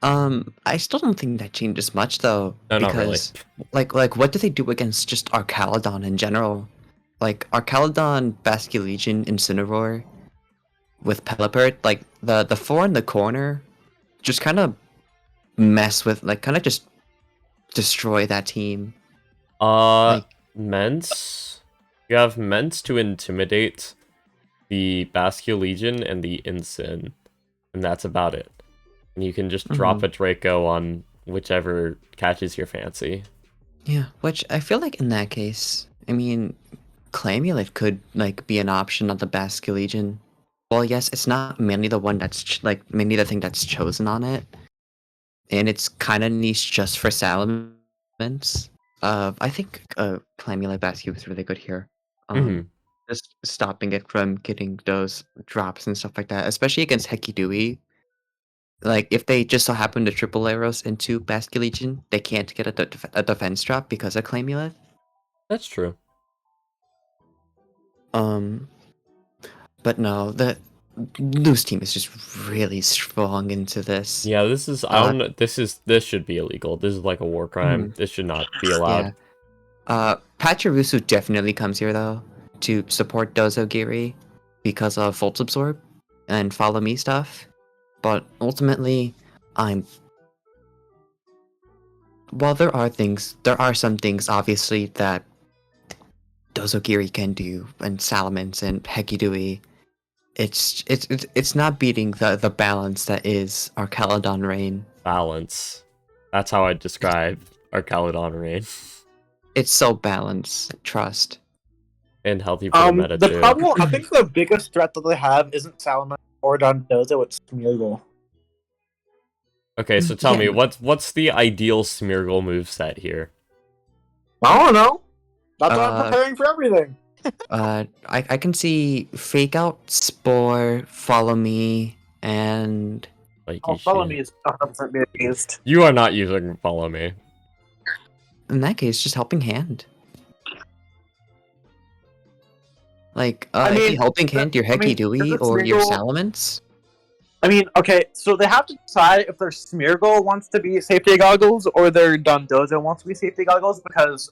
I still don't think that changes much though. No, because, not really. Like what do they do against just Archaludon in general? like Archaludon, Basculegion, Incineroar with Pelipper, like the four in the corner just kind of mess with, like, kind of just destroy that team. Like, Mence. You have Mence to intimidate the Basculegion and the Incin, and that's about it. And you can just drop a Draco on whichever catches your fancy. yeah, which I feel like in that case, I mean, Clamulate could like be an option on the Basculegion. Well, yes, it's not mainly the one that's mainly the thing that's chosen on it, and it's kind of niche just for Salamence. I think Clamulate Bascu was really good here. Just stopping it from getting those drops and stuff like that, especially against Hekidui. Like, if they just so happen to triple arrows into Basculegion, they can't get a defense drop because of Clamulate. That's true. But no, the loose team is just really strong into this. Yeah, this is I don't know, this should be illegal. This is like a war crime. This should not be allowed. Yeah. Pachirisu definitely comes here though to support Dozogiri because of Volt Absorb and Follow Me stuff. But ultimately, while there are some things obviously that Dozogiri can do, and Salamence and Hekidui. It's not beating the balance that is Archaludon Rain. Balance. That's how I describe Archaludon Rain. It's so balanced. Trust. And healthy for the meta the too. problem, I think the biggest threat that they have isn't Salamence or Dondozo, it's Smeargle. Okay, so tell me, what's the ideal Smeargle moveset here? I don't know. That's why I'm preparing for everything. I can see Fake Out, Spore, Follow Me, and... Like, Follow Me is 100% being used. You are not using Follow Me. In that case, just Helping Hand. Like, I mean, if you Helping Hand your Hekidui or your Salamence... I mean, okay, so they have to decide if their Smeargle wants to be safety goggles or their Dondozo wants to be safety goggles, because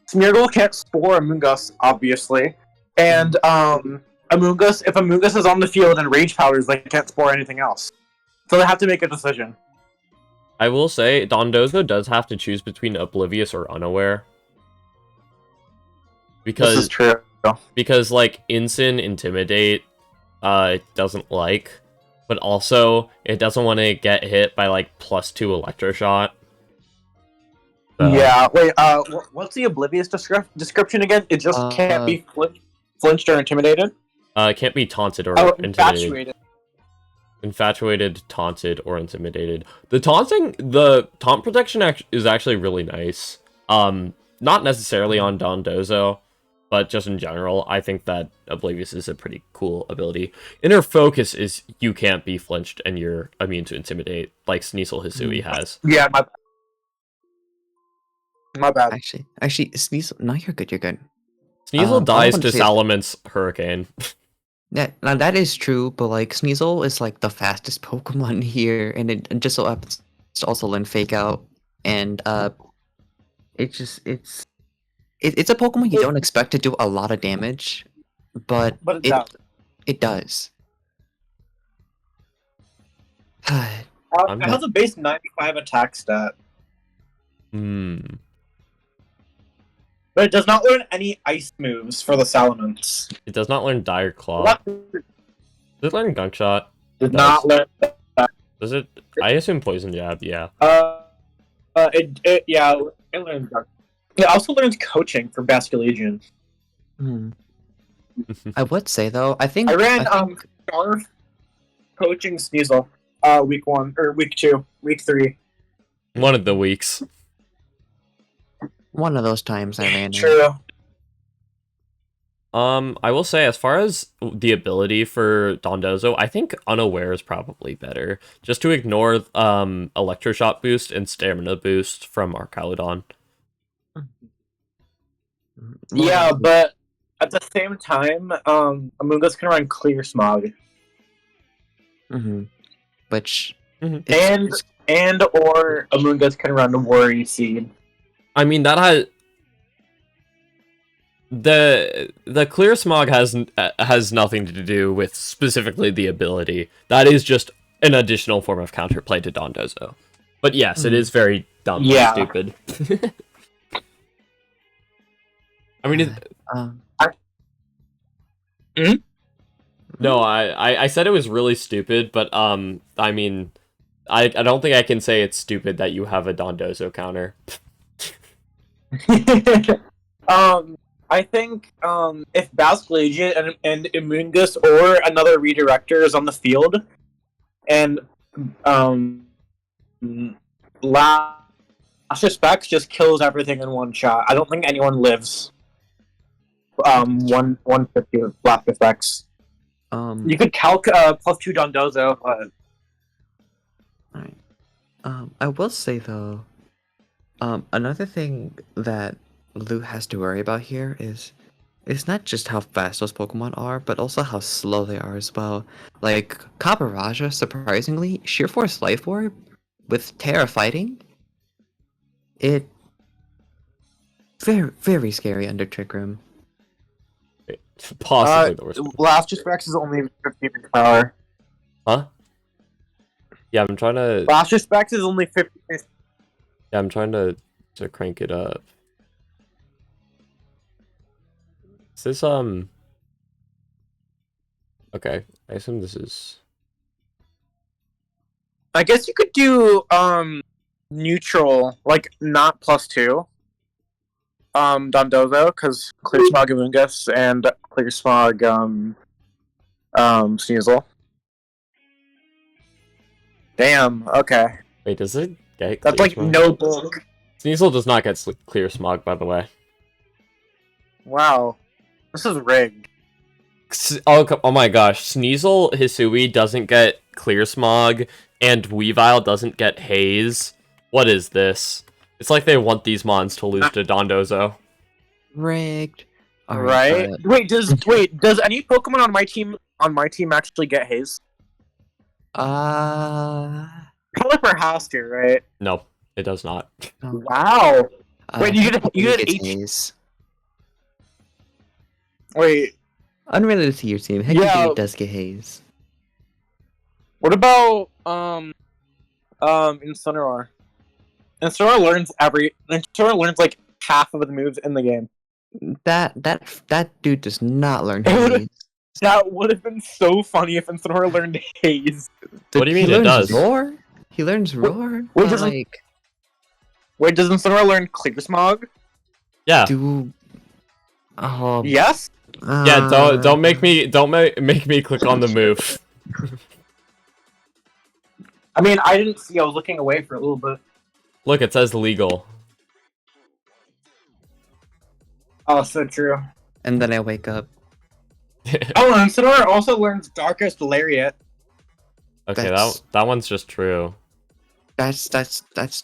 Smeargle can't spore Amoonguss, obviously, and Amoonguss, if Amoonguss is on the field and Rage Powers, they can't spore anything else. So they have to make a decision. I will say, Dondozo does have to choose between Oblivious or Unaware. Because, this is true. Because, like, Incin Intimidate, it doesn't like, but also, it doesn't want to get hit by, like, +2 Electroshot. So. Yeah, wait, what's the Oblivious description again? It just can't be flinched or intimidated? It can't be taunted or intimidated. Infatuated, taunted, or intimidated. The taunt protection is actually really nice. Not necessarily on Dondozo, but just in general, I think that Oblivious is a pretty cool ability. Inner Focus is you can't be flinched and you're immune to intimidate, like Sneasel Hisui has. Yeah, my bad. Actually, Sneasel... No, you're good, you're good. Sneasel dies to Salamence Hurricane. Yeah, now that is true, but like Sneasel is like the fastest Pokemon here, and it just so happens to also learn Fake Out, and it's a Pokemon you don't expect to do a lot of damage, but it does. It has a base 95 attack stat. But it does not learn any ice moves for the Salamence. It does not learn Dire Claw. Does it learn Gunk Shot? Did not learn that. Does it? I assume Poison Jab, yeah. It learns Gunk. It also learns Coaching for Basculegion. I would say though, I ran Scarf, Coaching, Sneasel, week 1 or week 2, week 3. One of the weeks. One of those times I ran. True. I will say, as far as the ability for Dondozo, I think Unaware is probably better. Just to ignore Electroshot boost and Stamina boost from Archaludon. Yeah, but at the same time, Amoonguss can run Clear Smog. Which... And or Amoonguss can run Worry Seed. I mean, that has... The clear smog has nothing to do with specifically the ability. That is just an additional form of counterplay to Dondozo. But yes, it is very dumb and stupid. I mean, no, I said it was really stupid, but I mean, I don't think I can say it's stupid that you have a Dondozo counter. I think if Basquelegion and Immungus or another redirector is on the field, and Lash Specs just kills everything in one shot. I don't think anyone lives 150 with Lash Specs. You could calc +2 Dondozo, but Alright. I will say though, another thing that Lou has to worry about here is it's not just how fast those Pokemon are, but also how slow they are as well. Like Caparaja, surprisingly, Sheer Force Life Orb with Terra Fighting, it very scary under Trick Room. Possibly the worst. Lash Specs is only 50 power. Huh? Yeah, I'm trying to. Lash Specs is only 50. Yeah, I'm trying to crank it up. Is this Okay, I assume this is. I guess you could do neutral, like not +2. Dondozo, because Clear Smog Amoonguss and Clear Smog Sneasel. Damn, okay. Wait, does it get That's clear like smog? no book. Sneasel does not get clear smog, by the way. Wow. This is rigged. Oh my gosh, Sneasel Hisui doesn't get clear smog, and Weavile doesn't get haze. What is this? It's like they want these mons to lose to Dondozo. Rigged. Right? Wait, does any Pokemon on my team actually get haze? Pelipper has to, right? No, it does not. Wow. Wait, you get H. H. Wait. Unrelated to your team, Hector does get haze. What about Incineroar? Incineroar learns like half of the moves in the game. That dude does not learn haze. That would have been so funny if Incineroar learned haze. What do you mean it does? Roar? He learns roar. Wait, does Incineroar learn clear smog? Yeah. Yes. Yeah. Don't make me click on the move. I mean, I didn't see. I was looking away for a little bit. Look, it says legal. Oh, so true. And then I wake up. Oh, and Incineroar also learns Darkest Lariat. Okay, that one's just true. That's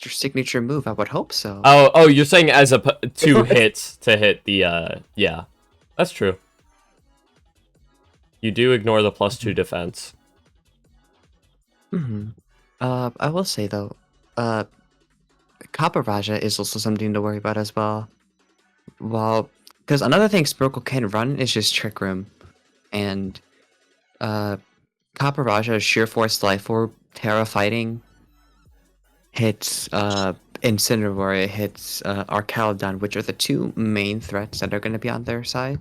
your signature move. I would hope so. Oh, you're saying as two hits to hit the yeah, that's true. You do ignore the +2 defense. I will say though, Caparaja is also something to worry about as well. Well, because another thing Sparkle can run is just Trick Room, and Caparaja, Sheer Force Life Orb, Terra Fighting hits Incineroar, it hits Arcaludon, which are the two main threats that are going to be on their side,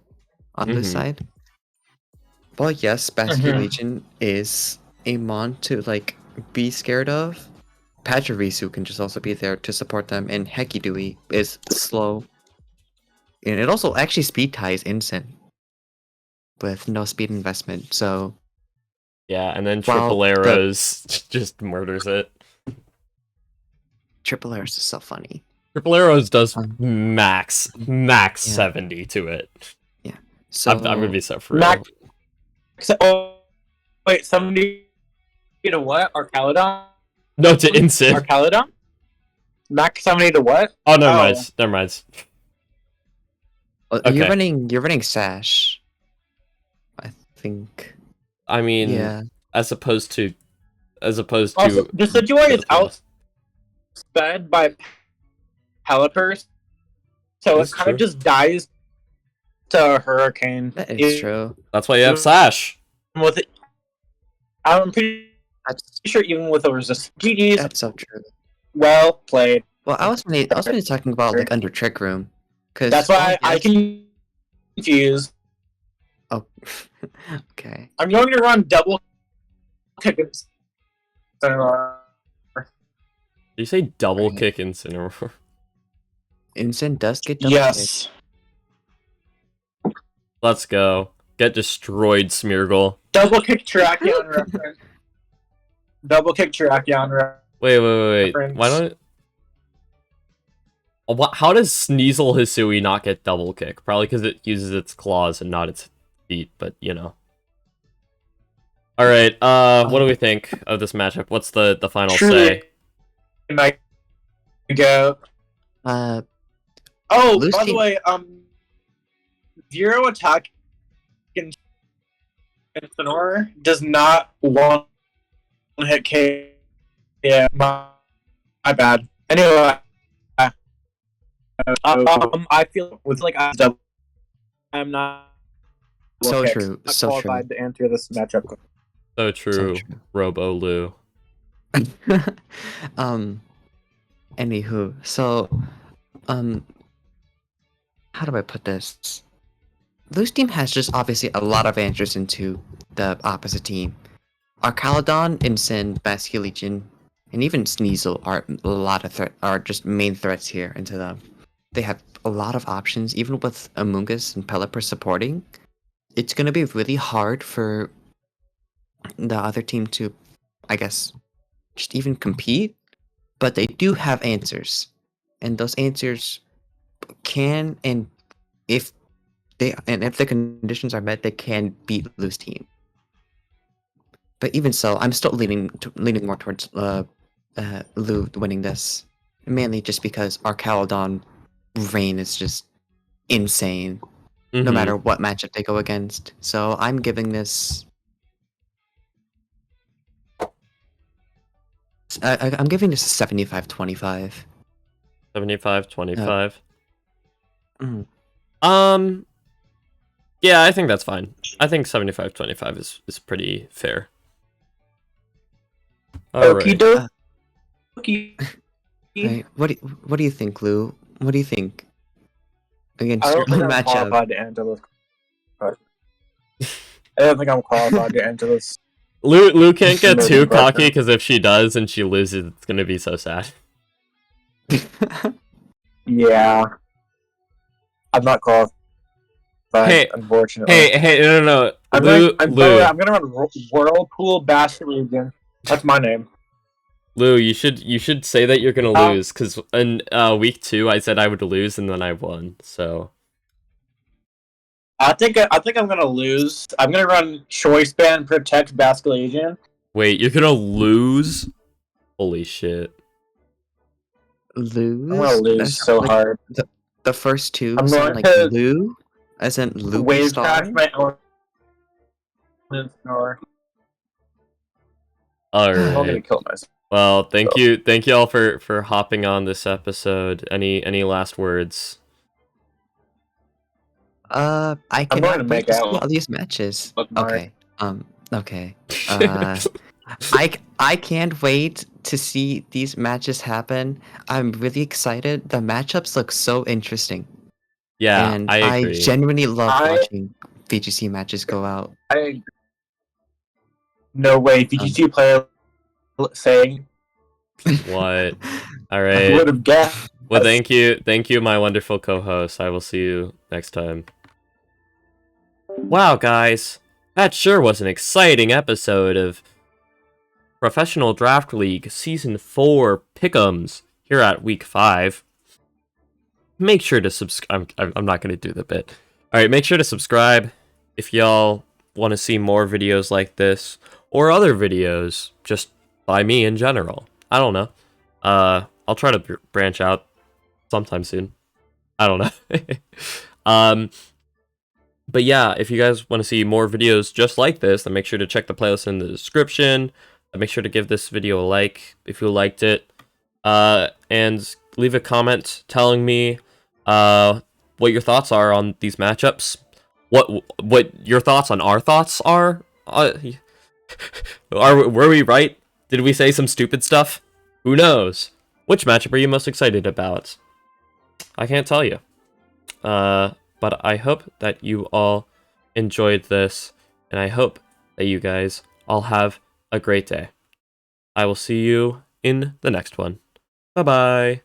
on this side. Well, yes, Basculegion is a mon to like be scared of. Pachirisu can just also be there to support them, and Hekidui is slow. And it also actually speed ties Incin with no speed investment, so... Yeah, and then Triple Arrows just murders it. Triple Arrows is so funny. Triple Arrows does max 70 to it. Yeah, so... I'm gonna be so for real. Wait, 70 to what? Arcaludon? No, to Incin. Arcaludon? Max 70 to what? Oh, never mind. Okay. You're running Sash, I think. I mean, yeah. as opposed to Also, Decidueye is outsped by Pelipper, so it kind of just dies a hurricane. That is true. That's why you have Sash. With it, I'm pretty That's sure even with a resist. GG's. that's so true. Well played. Well, I was really talking about like under Trick Room, because That's why I can confuse. Oh, okay. I'm going to run double kick. Did you say double Right. kick Incineroar? Instant does get double Yes. Let's go. Get destroyed, Smeargle. Double kick Terrakion reference. Double kick Terrakion Wait. reference. Why don't... How does Sneasel Hisui not get double kick? Probably because it uses its claws and not its feet, but you know. Alright, what do we think of this matchup? What's the final say? Might go. Oh, Oh, Lucy- by the way, zero attack in Sonora does not one hit K. Yeah, my bad. Anyway, I feel with like I'm not So kicks. true, Not so qualified to answer this matchup. So true, Robo Lou. Anywho, so, how do I put this? Loose team has just obviously a lot of answers into the opposite team. Arcalodon, Incin, Basculegion, and even Sneasel are a lot of are just main threats here into them. They have a lot of options, even with Amoonguss and Pelipper supporting. It's gonna be really hard for the other team to, I guess, just even compete. But they do have answers, and those answers can, and if the conditions are met, they can beat Loose team. But even so, I'm still leaning more towards Lou winning this, mainly just because Arcalodon reign is just insane, no matter what matchup they go against. So I'm giving this. I'm giving this a 75-25. 75-25. Mm. Yeah, I think that's fine. I think 75-25 is pretty fair. Alright. Right. What do you think, Lou? What do you think against I your don't think own I'm matchup? qualified to answer this. I don't think I'm qualified to answer this. Lou can't get Maybe too question. cocky, because if she does and she loses, it's gonna be so sad. Yeah. I'm not qualified, Hey, unfortunately. Hey, no. I'm Lou, gonna run Whirlpool Basket Region. That's my name. Lou, you should say that you're gonna Uh, lose, because in week 2 I said I would lose and then I won. So I think I'm gonna lose. I'm gonna run Choice Band Protect Basket Legion. wait, you're gonna lose? Holy shit! Lose? I'm gonna lose That's so like hard. The first two I'm sound going like to Lou, as in Lou Wave Star. Crash my own. Or All I'm gonna right. kill myself. Well, thank you all for hopping on this episode. Any last words? I I'm going to cannot wait make to see out all these matches. with Mark. Okay. Okay. I can't wait to see these matches happen. I'm really excited. The matchups look so interesting. Yeah, And I I agree. genuinely love watching VGC matches go out. No way. VGC player saying What? All I right. would have guessed. Well, thank you, my wonderful co-host. I will see you next time. Wow, guys, that sure was an exciting episode of Professional Draft League Season 4 Pick'ems here at Week 5. Make sure to subscribe. I'm not going to do the bit. Alright, make sure to subscribe if y'all want to see more videos like this, or other videos just by me in general. I don't know. I'll try to branch out sometime soon. I don't know. But yeah, if you guys want to see more videos just like this, then make sure to check the playlist in the description. Make sure to give this video a like if you liked it. And leave a comment telling me what your thoughts are on these matchups. What your thoughts on our thoughts are. Were we right? Did we say some stupid stuff? Who knows? Which matchup are you most excited about? I can't tell you. But I hope that you all enjoyed this, and I hope that you guys all have a great day. I will see you in the next one. Bye-bye.